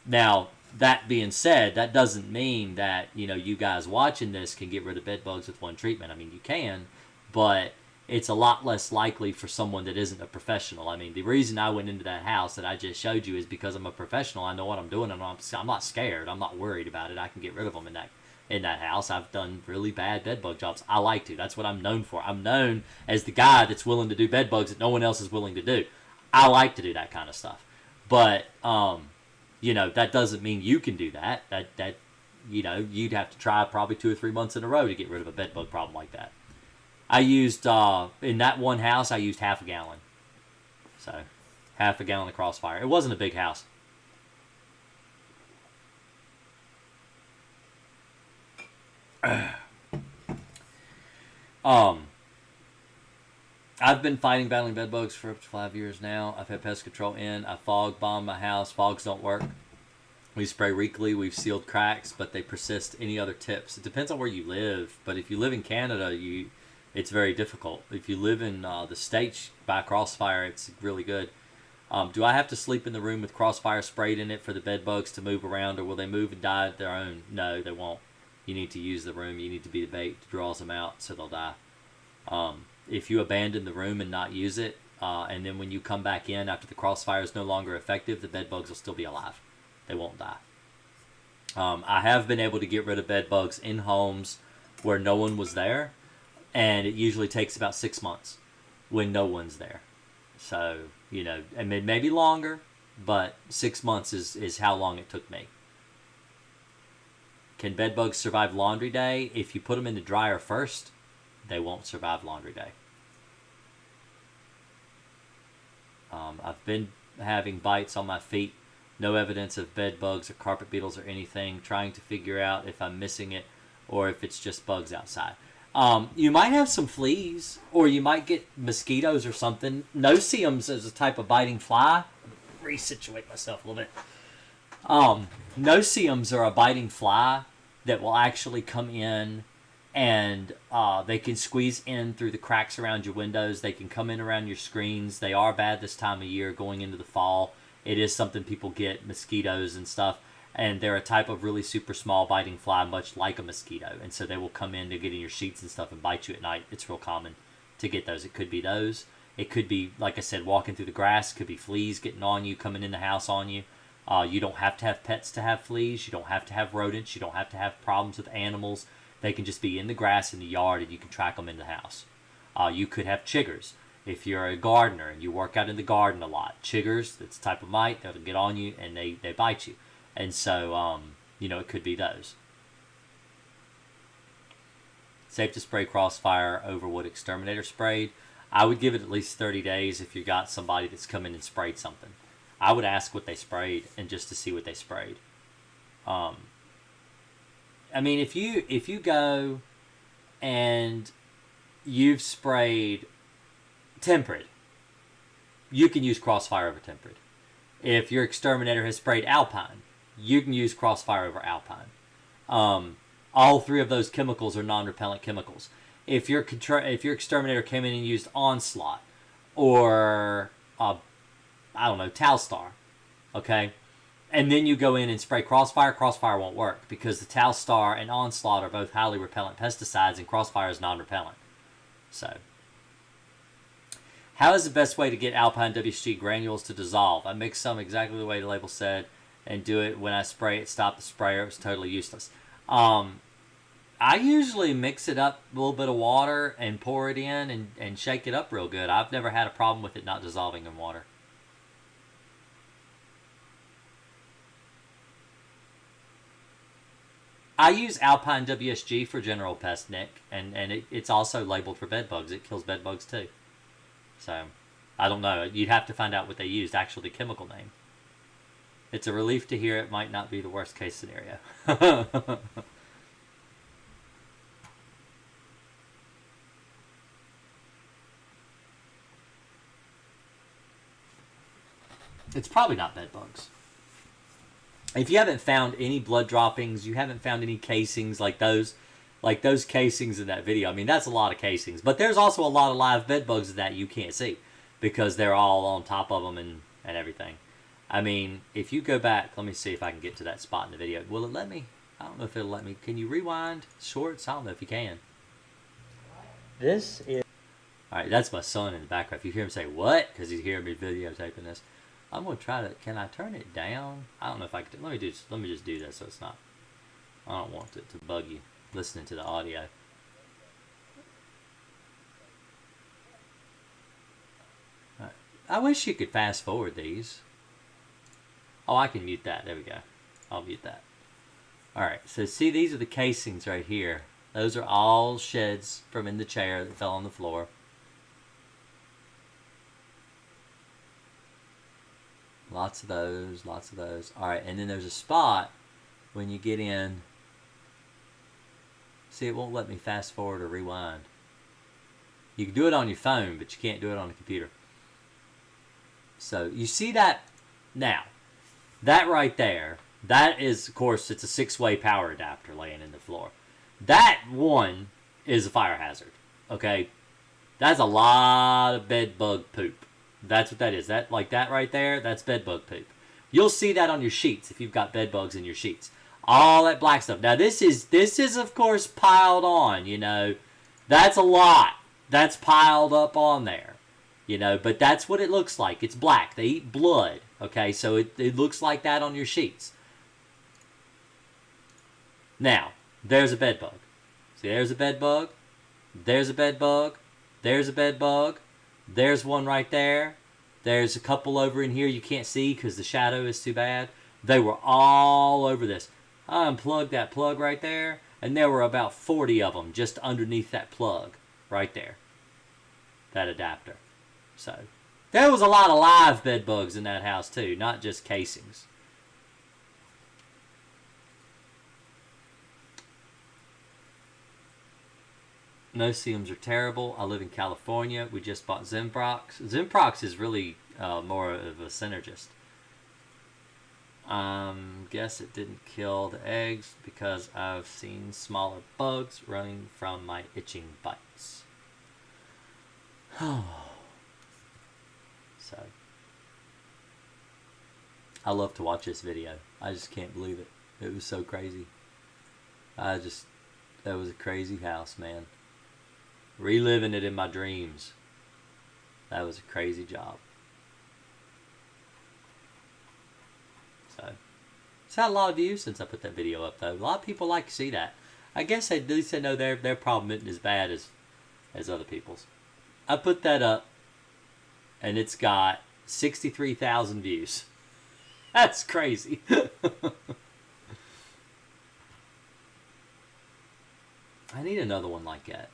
now, that being said, that doesn't mean that, you know, you guys watching this can get rid of bed bugs with one treatment. I mean, you can, but it's a lot less likely for someone that isn't a professional. I mean, the reason I went into that house that I just showed you is because I'm a professional. I know what I'm doing, and I'm not scared. I'm not worried about it. I can get rid of them in that house. I've done really bad bed bug jobs. I like to. That's what I'm known for. I'm known as the guy that's willing to do bed bugs that no one else is willing to do. I like to do that kind of stuff. But, you know, that doesn't mean you can do that. That you'd have to try probably 2 or 3 months in a row to get rid of a bed bug problem like that. I used, in that one house, I used half a gallon. So, half a gallon of Crossfire. It wasn't a big house. I've been battling bed bugs for up to 5 years now. I've had pest control in. I fog bomb my house. Fogs don't work. We spray weekly. We've sealed cracks, but they persist. Any other tips? It depends on where you live. But if you live in Canada, it's very difficult. If you live in the States by Crossfire, it's really good. Do I have to sleep in the room with Crossfire sprayed in it for the bed bugs to move around, or will they move and die at their own? No, they won't. You need to use the room. You need to be the bait that draws them out so they'll die. If you abandon the room and not use it, and then when you come back in after the Crossfire is no longer effective, the bed bugs will still be alive. They won't die. I have been able to get rid of bed bugs in homes where no one was there, and it usually takes about 6 months when no one's there. So, and maybe longer, but 6 months is how long it took me. Can bed bugs survive laundry day? If you put them in the dryer first, they won't survive laundry day. I've been having bites on my feet. No evidence of bed bugs or carpet beetles or anything. Trying to figure out if I'm missing it or if it's just bugs outside. You might have some fleas, or you might get mosquitoes or something. No-see-ums is a type of biting fly. Resituate myself a little bit. No-see-ums are a biting fly that will actually come in, and they can squeeze in through the cracks around your windows. They can come in around your screens. They are bad this time of year going into the fall. It is something people get, mosquitoes and stuff. And they're a type of really super small biting fly, much like a mosquito. And so they will come in to get in your sheets and stuff and bite you at night. It's real common to get those. It could be those. It could be, like I said, walking through the grass. It could be fleas getting on you, coming in the house on you. You don't have to have pets to have fleas. You don't have to have rodents. You don't have to have problems with animals. They can just be in the grass in the yard, and you can track them in the house. You could have chiggers. If you're a gardener and you work out in the garden a lot, chiggers, that's a type of mite, that'll get on you and they bite you. And so, it could be those. Safe to spray Crossfire over what Exterminator sprayed. I would give it at least 30 days if you got somebody that's come in and sprayed something. I would ask what they sprayed and just to see what they sprayed. If you go and you've sprayed temperate, you can use Crossfire over temperate. If your Exterminator has sprayed Alpine, you can use Crossfire over Alpine. All three of those chemicals are non-repellent chemicals. If your Exterminator came in and used Onslaught or Talstar, okay, and then you go in and spray Crossfire won't work because the Talstar and Onslaught are both highly repellent pesticides, and Crossfire is non-repellent. So, how is the best way to get Alpine WSG granules to dissolve? I mix some exactly the way the label said and do it when I spray it. Stop the sprayer. It was totally useless. I usually mix it up a little bit of water and pour it in and shake it up real good. I've never had a problem with it not dissolving in water. I use Alpine WSG for general pest, Nick, and it's also labeled for bed bugs. It kills bed bugs too. So, I don't know. You'd have to find out what they used, actually the chemical name. It's a relief to hear it might not be the worst case scenario. It's probably not bed bugs. If you haven't found any blood droppings, you haven't found any casings like those casings in that video. I mean, that's a lot of casings. But there's also a lot of live bed bugs that you can't see because they're all on top of them and everything. I mean, if you go back, let me see if I can get to that spot in the video. Will it let me? I don't know if it'll let me. Can you rewind shorts? I don't know if you can. This is... Alright, that's my son in the background. If you hear him say, what? Because he's hearing me videotaping this. I'm going to try to... Can I turn it down? I don't know if I can... Let me just do this so it's not... I don't want it to bug you listening to the audio. Right. I wish you could fast forward these. Oh, I can mute that. There we go. I'll mute that. Alright, so see, these are the casings right here. Those are all sheds from in the chair that fell on the floor. Lots of those, lots of those. Alright, and then there's a spot when you get in. See, it won't let me fast forward or rewind. You can do it on your phone, but you can't do it on a computer. So, you see that? Now, that right there, that is, of course, it's a 6-way power adapter laying in the floor. That one is a fire hazard, okay? That's a lot of bed bug poop. That's what that is. That, like that right there, that's bed bug poop. You'll see that on your sheets if you've got bed bugs in your sheets. All that black stuff. Now, this is of course, piled on, you know. That's a lot. That's piled up on there, you know. But that's what it looks like. It's black. They eat blood, okay? So it looks like that on your sheets. Now, there's a bed bug. See, there's a bed bug. There's a bed bug. There's a bed bug. There's one right there. There's a couple over in here you can't see because the shadow is too bad. They were all over this. I unplugged that plug right there, and there were about 40 of them just underneath that plug right there. That adapter. So, there was a lot of live bed bugs in that house too, not just casings. No-see-ums are terrible. I live in California. We just bought Zimprox. Zimprox is really more of a synergist. Guess it didn't kill the eggs because I've seen smaller bugs running from my itching bites. So, I love to watch this video. I just can't believe it. It was so crazy. That was a crazy house, man. Reliving it in my dreams. That was a crazy job. So, it's had a lot of views since I put that video up, though. A lot of people like to see that. I guess at least they know their problem isn't as bad as other people's. I put that up, and it's got 63,000 views. That's crazy. I need another one like that.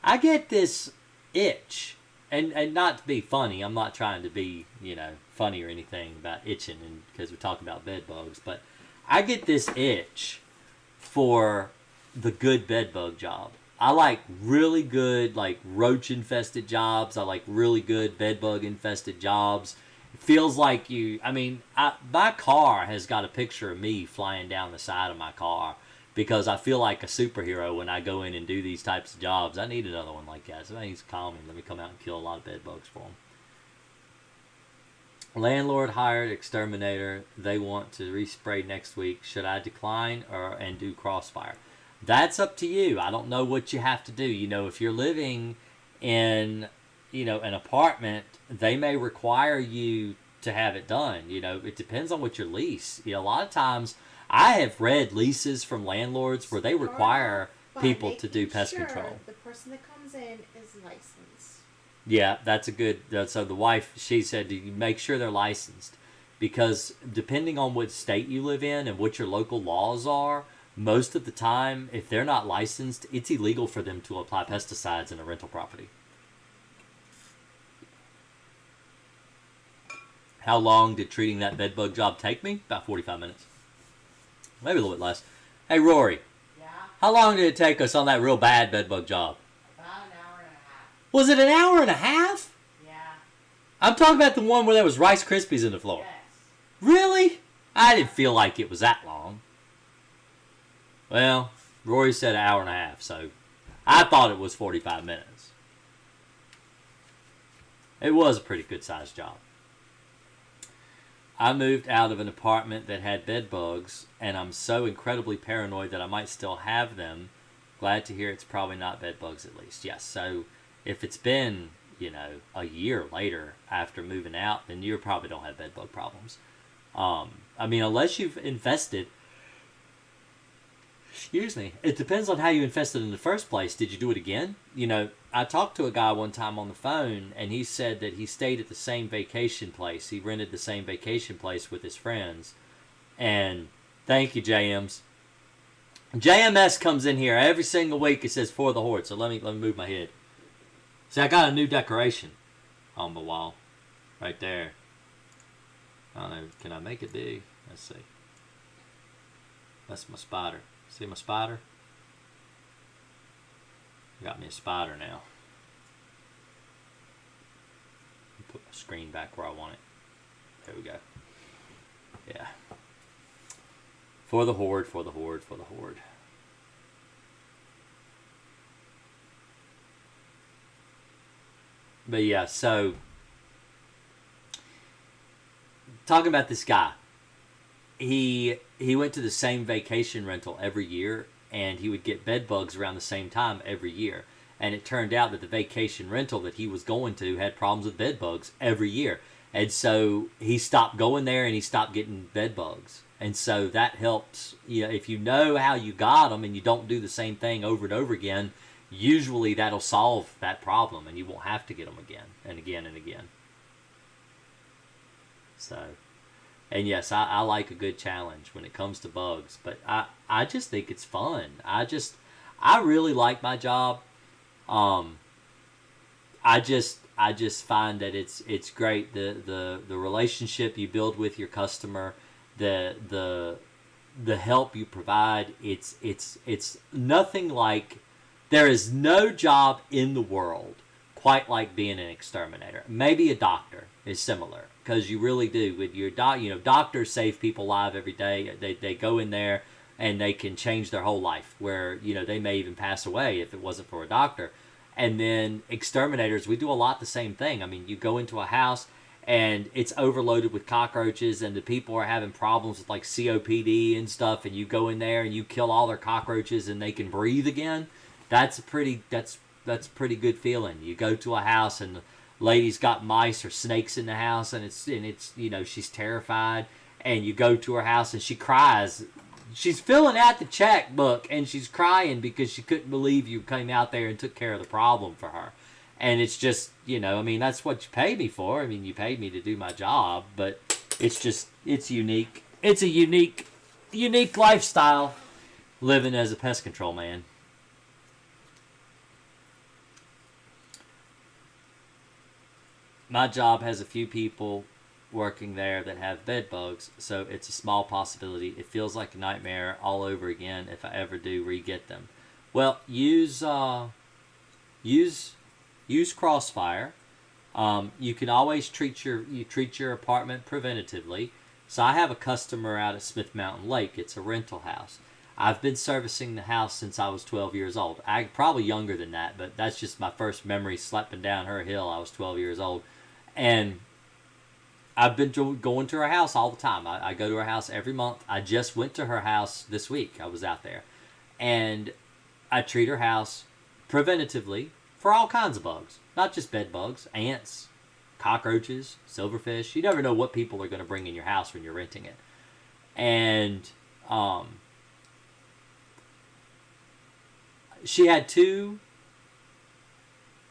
I get this itch, and not to be funny, I'm not trying to be, you know, funny or anything about itching, and because we're talking about bed bugs, but I get this itch for the good bed bug job. I like really good, like, roach-infested jobs. I like really good bed bug-infested jobs. It feels like my car has got a picture of me flying down the side of my car, because I feel like a superhero when I go in and do these types of jobs. I need another one like that. Somebody needs to call me and let me come out and kill a lot of bed bugs for them. Landlord hired exterminator. They want to respray next week. Should I decline and do crossfire? That's up to you. I don't know what you have to do. You know, if you're living in, you know, an apartment, they may require you to have it done. You know, it depends on what your lease. You know, a lot of times I have read leases from landlords where they require people to do pest control. The person that comes in is licensed. Yeah, that's a good. So the wife, she said, do you make sure they're licensed? Because depending on what state you live in and what your local laws are, most of the time, if they're not licensed, it's illegal for them to apply pesticides in a rental property. How long did treating that bed bug job take me? About 45 minutes. Maybe a little bit less. Hey, Rory. Yeah? How long did it take us on that real bad bed bug job? About an hour and a half. Was it an hour and a half? Yeah. I'm talking about the one where there was Rice Krispies in the floor. Yes. Really? I didn't feel like it was that long. Well, Rory said an hour and a half, so I thought it was 45 minutes. It was a pretty good-sized job. I moved out of an apartment that had bed bugs, and I'm so incredibly paranoid that I might still have them. Glad to hear it's probably not bed bugs at least. Yes, so if it's been, you know, a year later after moving out, then you probably don't have bed bug problems. I mean, unless you've infested... Excuse me. It depends on how you infested in the first place. Did you do it again? You know, I talked to a guy one time on the phone, and he said that he stayed at the same vacation place. He rented the same vacation place with his friends, and Thank you, JMs. JMS comes in here every single week. It says for the horde. So let me move my head. See, I got a new decoration on the wall, right there. I don't know. Can I make it big? Let's see. That's my spider. See my spider? Got me a spider now. Put my screen back where I want it. There we go. Yeah. For the horde, for the horde, for the horde. But yeah, so talking about this guy. He went to the same vacation rental every year, and he would get bed bugs around the same time every year. And it turned out that the vacation rental that he was going to had problems with bed bugs every year. And so he stopped going there and he stopped getting bed bugs. And so that helps. If you know how you got them and you don't do the same thing over and over again, usually that'll solve that problem and you won't have to get them again and again and again. So, and yes, I like a good challenge when it comes to bugs, but I just think it's fun. I really like my job. I just find that it's great, the relationship you build with your customer, the help you provide. It's nothing like, there is no job in the world quite like being an exterminator. Maybe a doctor is similar, because you really do. With your doctors save people alive every day. They go in there and they can change their whole life, where they may even pass away if it wasn't for a doctor. And then exterminators, we do a lot the same thing. I mean, you go into a house and it's overloaded with cockroaches, and the people are having problems with like COPD and stuff, and you go in there and you kill all their cockroaches and they can breathe again. That's a pretty good feeling. You go to a house and the lady's got mice or snakes in the house, and it's she's terrified, and you go to her house and she cries. She's filling out the checkbook and she's crying because she couldn't believe you came out there and took care of the problem for her. And it's just, that's what you pay me for. I mean, you paid me to do my job, but it's unique. It's a unique lifestyle living as a pest control man. My job has a few people working there that have bed bugs, so it's a small possibility. It feels like a nightmare all over again if I ever do re-get them. Well, use Crossfire. You can always treat your apartment preventatively. So I have a customer out at Smith Mountain Lake. It's a rental house. I've been servicing the house since I was 12 years old. I'm probably younger than that, but that's just my first memory slapping down her hill. I was 12 years old. And I've been going to her house all the time. I go to her house every month. I just went to her house this week. I was out there. And I treat her house preventatively for all kinds of bugs. Not just bed bugs, ants, cockroaches, silverfish. You never know what people are going to bring in your house when you're renting it. And she had 2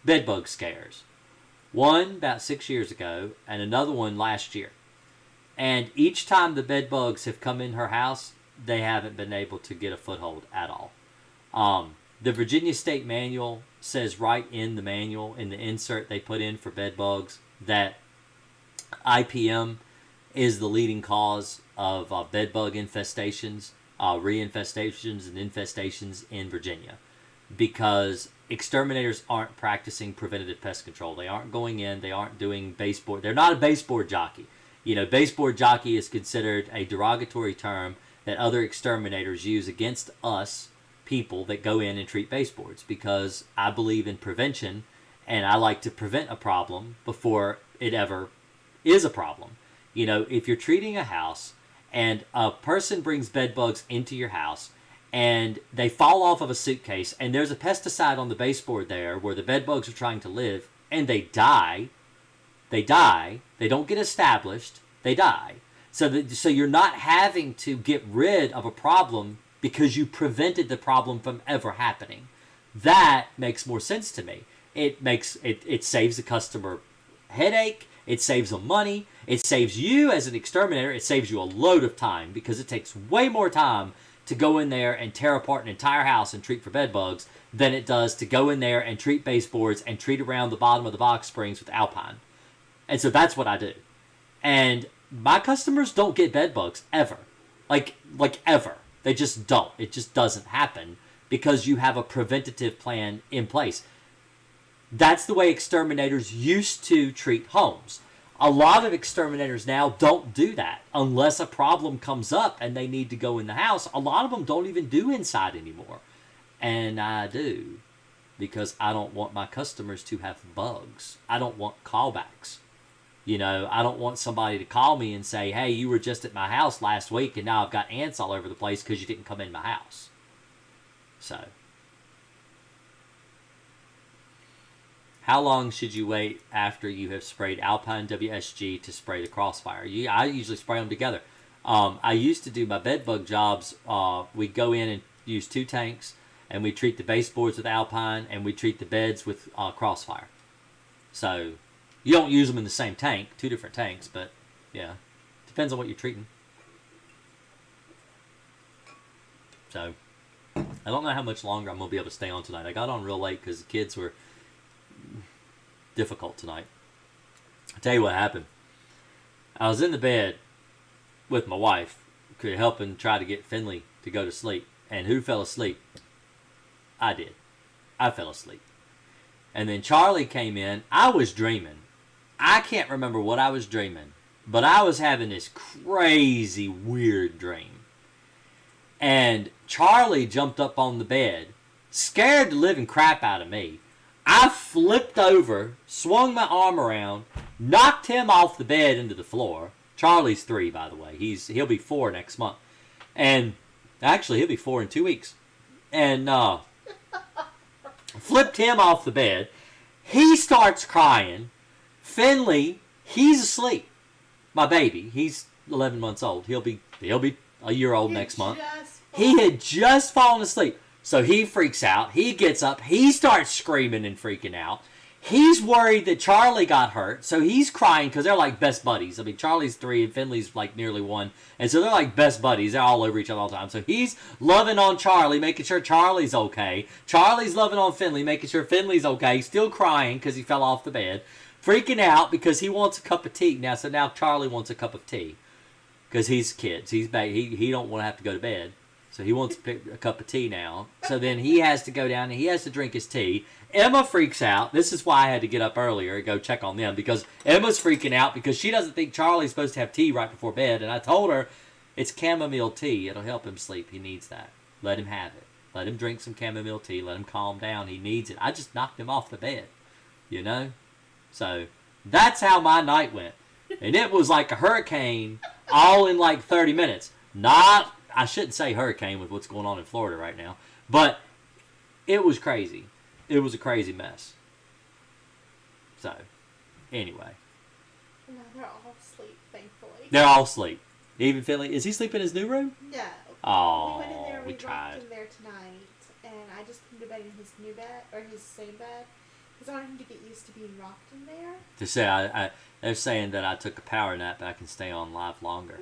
bed bug scares. One about 6 years ago, and another one last year. And each time the bed bugs have come in her house, they haven't been able to get a foothold at all. The Virginia State Manual says right in the manual, in the insert they put in for bed bugs, that IPM is the leading cause of bed bug infestations, reinfestations, and infestations in Virginia. Because exterminators aren't practicing preventative pest control. They aren't going in. They aren't doing baseboard. They're not a baseboard jockey. Baseboard jockey is considered a derogatory term that other exterminators use against us people that go in and treat baseboards, because I believe in prevention and I like to prevent a problem before it ever is a problem. If you're treating a house and a person brings bed bugs into your house and they fall off of a suitcase and there's a pesticide on the baseboard there where the bed bugs are trying to live, and they die, they don't get established, they die. So you're not having to get rid of a problem because you prevented the problem from ever happening. That makes more sense to me. It saves the customer headache. It saves them money. It saves you as an exterminator. It saves you a load of time because it takes way more time to go in there and tear apart an entire house and treat for bed bugs than it does to go in there and treat baseboards and treat around the bottom of the box springs with Alpine. And so that's what I do. And my customers don't get bed bugs ever. Like ever. They just don't. It just doesn't happen because you have a preventative plan in place. That's the way exterminators used to treat homes. A lot of exterminators now don't do that unless a problem comes up and they need to go in the house. A lot of them don't even do inside anymore. And I do because I don't want my customers to have bugs. I don't want callbacks. You know, I don't want somebody to call me and say, hey, you were just at my house last week and now I've got ants all over the place because you didn't come in my house. So, how long should you wait after you have sprayed Alpine WSG to spray the Crossfire? I usually spray them together. I used to do my bed bug jobs. We'd go in and use 2 tanks, and we treat the baseboards with Alpine, and we treat the beds with Crossfire. So, you don't use them in the same tank, 2 different tanks, but yeah, depends on what you're treating. So, I don't know how much longer I'm going to be able to stay on tonight. I got on real late because the kids were difficult tonight. I'll tell you what happened. I was in the bed with my wife, helping try to get Finley to go to sleep. And who fell asleep? I did. I fell asleep. And then Charlie came in. I was dreaming. I can't remember what I was dreaming, but I was having this crazy, weird dream. And Charlie jumped up on the bed, scared the living crap out of me. I flipped over, swung my arm around, knocked him off the bed into the floor. Charlie's 3, by the way. He'll be 4 next month. And actually, he'll be 4 in 2 weeks. And flipped him off the bed. He starts crying. Finley, he's asleep. My baby, he's 11 months old. He'll be a year old next month. He had just fallen asleep. So he freaks out. He gets up. He starts screaming and freaking out. He's worried that Charlie got hurt. So he's crying because they're like best buddies. I mean, Charlie's 3 and Finley's like nearly 1. And so they're like best buddies. They're all over each other all the time. So he's loving on Charlie, making sure Charlie's okay. Charlie's loving on Finley, making sure Finley's okay. Still crying because he fell off the bed. Freaking out because he wants a cup of tea. So now Charlie wants a cup of tea. Because he's kids. He don't want to have to go to bed. So he wants a cup of tea now. So then he has to go down and he has to drink his tea. Emma freaks out. This is why I had to get up earlier and go check on them. Because Emma's freaking out because she doesn't think Charlie's supposed to have tea right before bed. And I told her it's chamomile tea. It'll help him sleep. He needs that. Let him have it. Let him drink some chamomile tea. Let him calm down. He needs it. I just knocked him off the bed. You know? So that's how my night went. And it was like a hurricane all in like 30 minutes. I shouldn't say hurricane with what's going on in Florida right now. But it was crazy. It was a crazy mess. So, anyway. No, they're all asleep, thankfully. They're all asleep. Even Finley. Is he sleeping in his new room? No. Oh, we went in there, we tried. rocked him there tonight, and I just put him to bed in his new bed, or his same bed, because I wanted him to get used to being rocked in there. To say, they're saying that I took a power nap, but I can stay on live longer.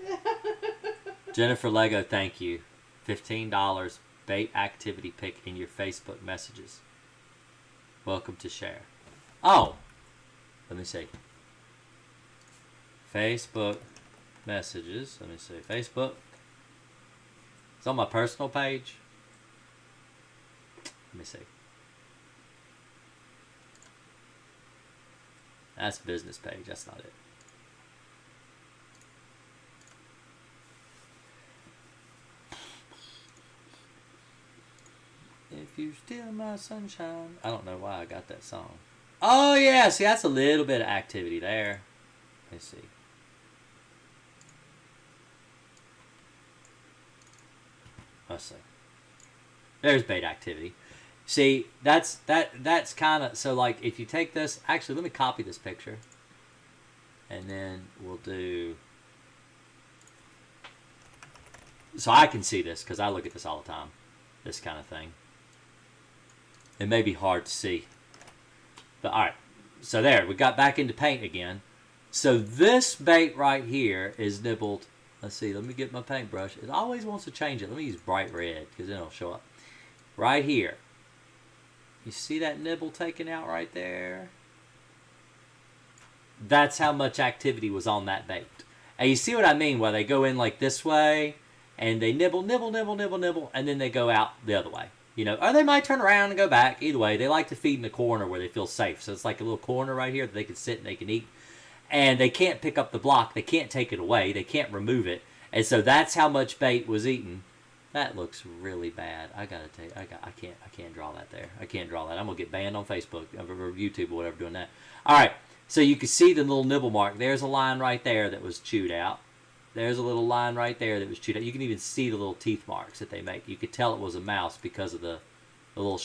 Jennifer Lego, thank you. $15 bait activity pic in your Facebook messages. Welcome to share. Oh, let me see. Facebook messages. Let me see. Facebook. It's on my personal page. Let me see. That's business page. That's not it. If you steal my sunshine. I don't know why I got that song. Oh, yeah. See, that's a little bit of activity there. Let's see. Let's see. There's bait activity. See, that's kind of... So, like, if you take this... Actually, let me copy this picture. And then we'll do... So I can see this, because I look at this all the time. This kind of thing. It may be hard to see. But, alright. So there, we got back into paint again. So this bait right here is nibbled. Let's see, let me get my paintbrush. It always wants to change it. Let me use bright red because then it'll show up. Right here. You see that nibble taken out right there? That's how much activity was on that bait. And you see what I mean? Where they go in like this way, and they nibble, and then they go out the other way. You know, or they might turn around and go back. Either way, they like to feed in the corner where they feel safe. So it's like a little corner right here that they can sit and they can eat. And they can't pick up the block. They can't take it away. They can't remove it. And so that's how much bait was eaten. That looks really bad. I gotta tell you, I can't draw that there. I can't draw that. I'm gonna get banned on Facebook or YouTube or whatever doing that. All right. So you can see the little nibble mark. There's a line right there that was chewed out. There's a little line right there that was chewed out. You can even see the little teeth marks that they make. You could tell it was a mouse because of the little,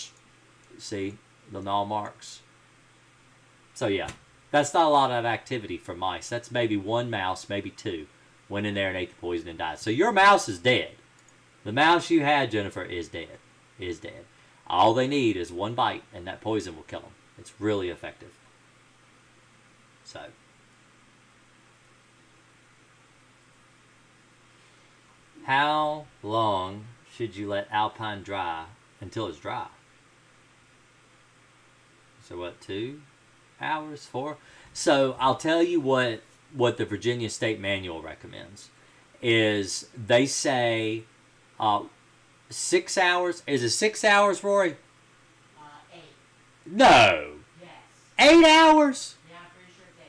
see, the gnaw marks. So yeah, that's not a lot of activity for mice. That's maybe one mouse, maybe two, went in there and ate the poison and died. So your mouse is dead. The mouse you had, Jennifer, is dead. Is dead. All they need is one bite, and that poison will kill them. It's really effective. So, how long should you let alpine dry until it's dry? So what, 2 hours, 4? So I'll tell you what the Virginia State Manual recommends is they say 6 hours. Is it 6 hours, Rory? 8. No. Yes. 8 hours? Yeah, I'm pretty sure it's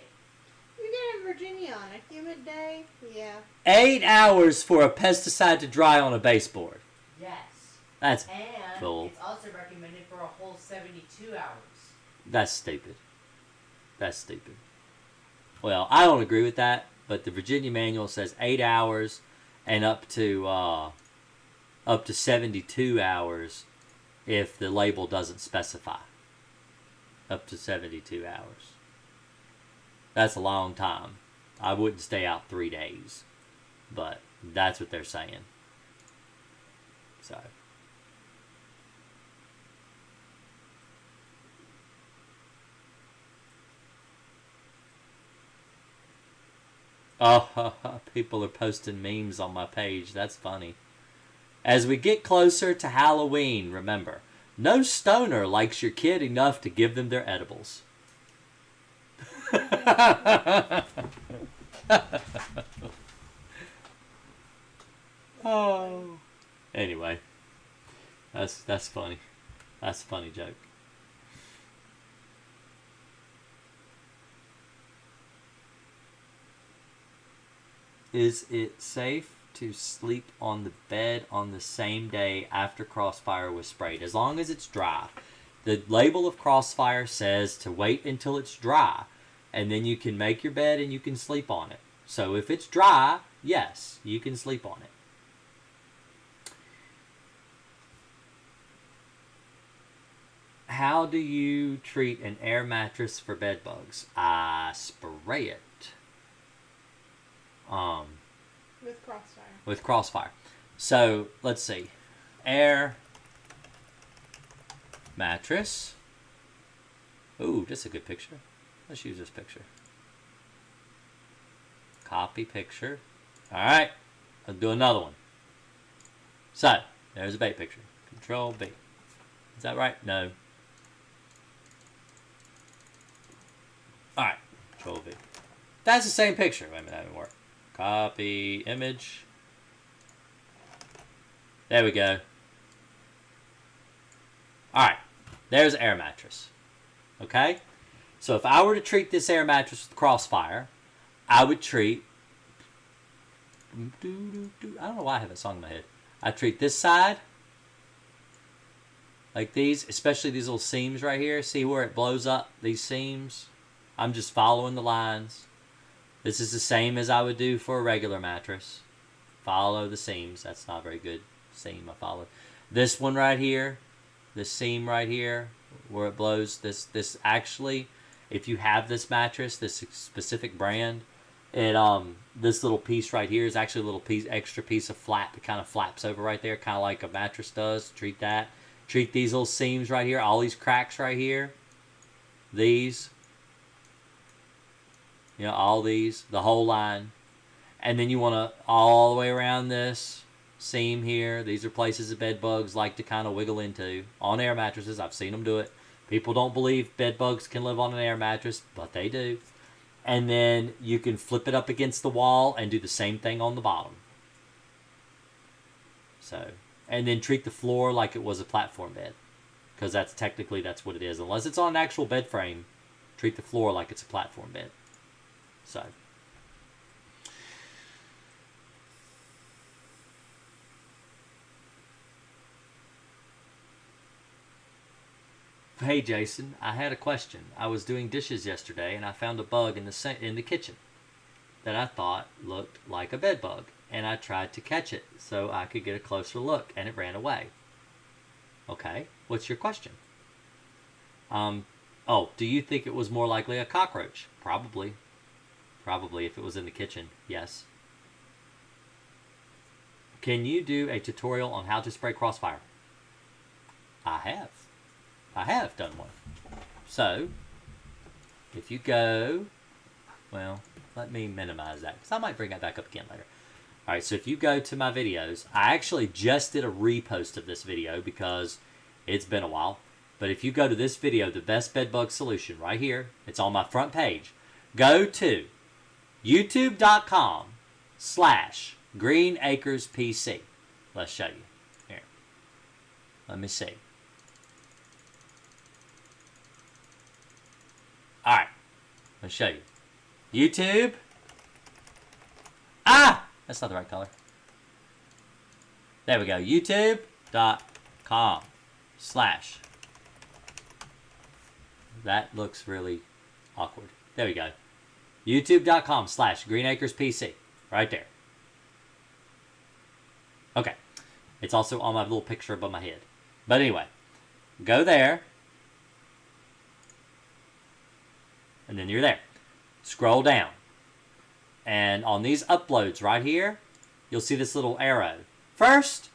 8. You get in Virginia on a humid day? Yeah. 8 hours for a pesticide to dry on a baseboard. Yes. That's And bull. it's also recommended for a whole 72 hours. That's stupid. That's stupid. Well, I don't agree with that, but the Virginia Manual says 8 hours and up to 72 hours if the label doesn't specify. Up to 72 hours. That's a long time. I wouldn't stay out 3 days, but that's what they're saying. So. Oh, people are posting memes on my page. That's funny. As we get closer to Halloween, remember, no stoner likes your kid enough to give them their edibles. Oh. Anyway, that's funny. That's a funny joke. Is it safe to sleep on the bed on the same day after Crossfire was sprayed? As long as it's dry. The label of Crossfire says to wait until it's dry, and then you can make your bed and you can sleep on it. So if it's dry, yes, you can sleep on it. How do you treat an air mattress for bed bugs? I spray it. With Crossfire. With Crossfire. So, let's see. Air mattress. Ooh, that's a good picture. Let's use this picture. Copy picture. Alright. Let's do another one. So, there's a bait picture. Control B. Is that right? No. Alright. Control V. That's the same picture. Wait a minute, that didn't work. Copy image. There we go. Alright. There's an air mattress. Okay? So if I were to treat this air mattress with Crossfire, I would treat... I don't know why I have that song in my head. I treat this side like these, especially these little seams right here. See where it blows up, these seams? I'm just following the lines. This is the same as I would do for a regular mattress. Follow the seams. That's not a very good seam I followed. This one right here, this seam right here, where it blows, this actually, if you have this mattress, this specific brand, it this little piece right here is actually a little extra piece of flap. It kind of flaps over right there, kind of like a mattress does. Treat that. Treat these little seams right here, all these cracks right here. These. You know, all these, the whole line. And then you want to all the way around this seam here. These are places that bed bugs like to kind of wiggle into on air mattresses. I've seen them do it. People don't believe bed bugs can live on an air mattress, but they do. And then you can flip it up against the wall and do the same thing on the bottom. So, and then treat the floor like it was a platform bed, because that's what it is. Unless it's on an actual bed frame, treat the floor like it's a platform bed. So. Hey Jason, I had a question. I was doing dishes yesterday and I found a bug in the kitchen that I thought looked like a bed bug, and I tried to catch it so I could get a closer look, and it ran away. Okay, what's your question? Oh, do you think it was more likely a cockroach? Probably if it was in the kitchen. Yes. Can you do a tutorial on how to spray Crossfire? I have done one. So, if you go, well, let me minimize that, because I might bring that back up again later. Alright, so if you go to my videos, I actually just did a repost of this video because it's been a while. But if you go to this video, the best bedbug solution, right here, it's on my front page. Go to youtube.com/greenacrespc. Let's show you. Here. Let me see. Alright, let's show you. YouTube. That's not the right color. There we go. youtube.com/ That looks really awkward. There we go. youtube.com/greenacrespc. Right there. Okay. It's also on my little picture above my head. But anyway, go there. And then you're there. Scroll down. And on these uploads right here, you'll see this little arrow. First,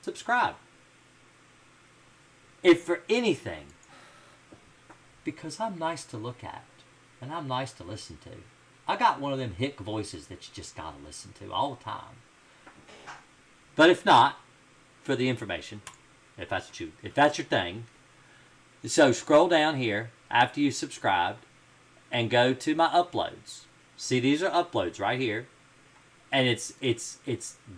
subscribe. If for anything, because I'm nice to look at and I'm nice to listen to. I got one of them hick voices that you just gotta listen to all the time. But if not, for the information, if that's your thing, so scroll down here after you subscribed and go to my uploads. See, these are uploads right here. And it's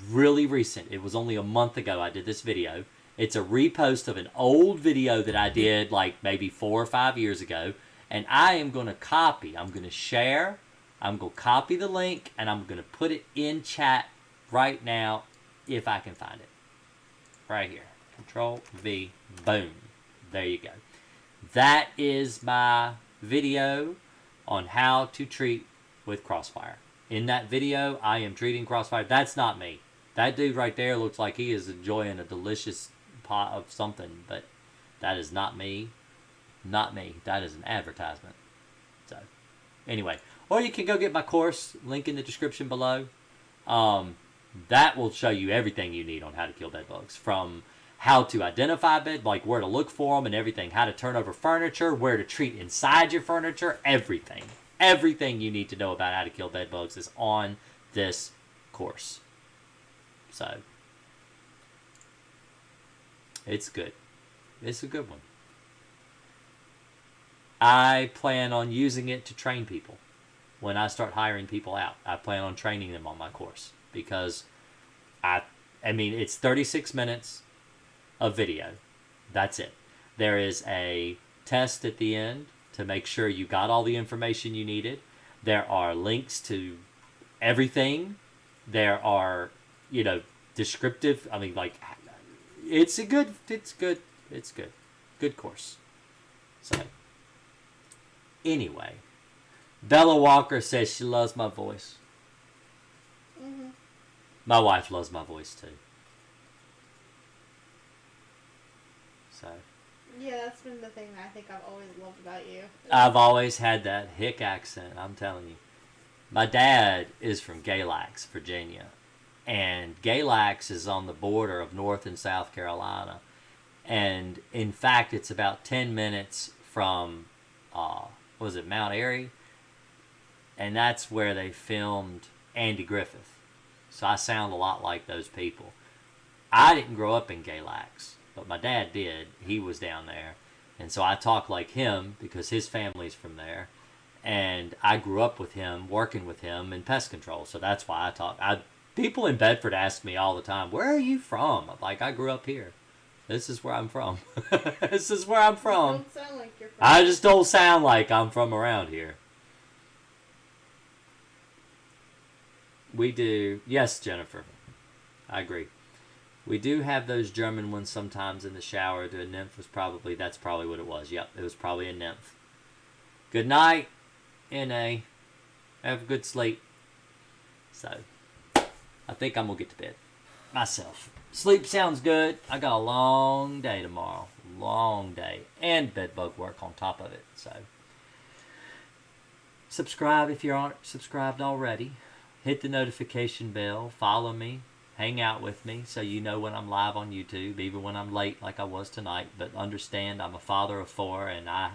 really recent. It was only a month ago I did this video. It's a repost of an old video that I did like maybe 4 or 5 years ago. And I am going to copy. I'm going to share. I'm going to copy the link. And I'm going to put it in chat right now if I can find it. Right here. Control V. Boom. There you go. That is my video on how to treat with Crossfire. In that video, I am treating Crossfire. That's not me. That dude right there looks like he is enjoying a delicious pot of something, but that is not me. Not me. That is an advertisement. So, anyway. Or you can go get my course, link in the description below. That will show you everything you need on how to kill bed bugs. From how to identify bed, like where to look for them and everything. How to turn over furniture, where to treat inside your furniture, everything. Everything you need to know about how to kill bed bugs is on this course. So, it's good. It's a good one. I plan on using it to train people. When I start hiring people out, I plan on training them on my course. Because, I mean, it's 36 minutes of video. That's it. There is a test at the end to make sure you got all the information you needed. There are links to everything. There are, descriptive. I mean, like, it's good. Good course. So, anyway, Bella Walker says she loves my voice. Mm-hmm. My wife loves my voice too. So. Yeah, that's been the thing that I think I've always loved about you. I've always had that hick accent, I'm telling you. My dad is from Galax, Virginia. And Galax is on the border of North and South Carolina. And in fact, it's about 10 minutes from, Mount Airy? and that's where they filmed Andy Griffith. So I sound a lot like those people. I didn't grow up in Galax, but my dad did. He was down there. And so I talk like him because his family's from there. And I grew up with him, working with him in pest control. So that's why I talk. People in Bedford ask me all the time, where are you from? I'm like, I grew up here. This is where I'm from. This is where I'm from. Don't sound like you're from. I just don't sound like I'm from around here. We do. Yes, Jennifer. I agree. We do have those German ones sometimes in the shower. The nymph was probably, that's probably what it was. Yep, it was probably a nymph. Good night, N.A. Have a good sleep. So, I think I'm going to get to bed myself. Sleep sounds good. I got a long day tomorrow. Long day. And bedbug work on top of it. So, subscribe if you aren't subscribed already. Hit the notification bell. Follow me. Hang out with me so you know when I'm live on YouTube, even when I'm late like I was tonight. But understand I'm a father of 4 and I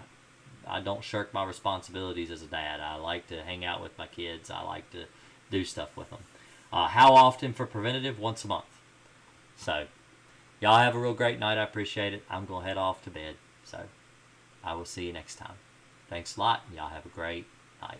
don't shirk my responsibilities as a dad. I like to hang out with my kids. I like to do stuff with them. How often for preventative? Once a month. So, y'all have a real great night. I appreciate it. I'm going to head off to bed. So, I will see you next time. Thanks a lot. Y'all have a great night.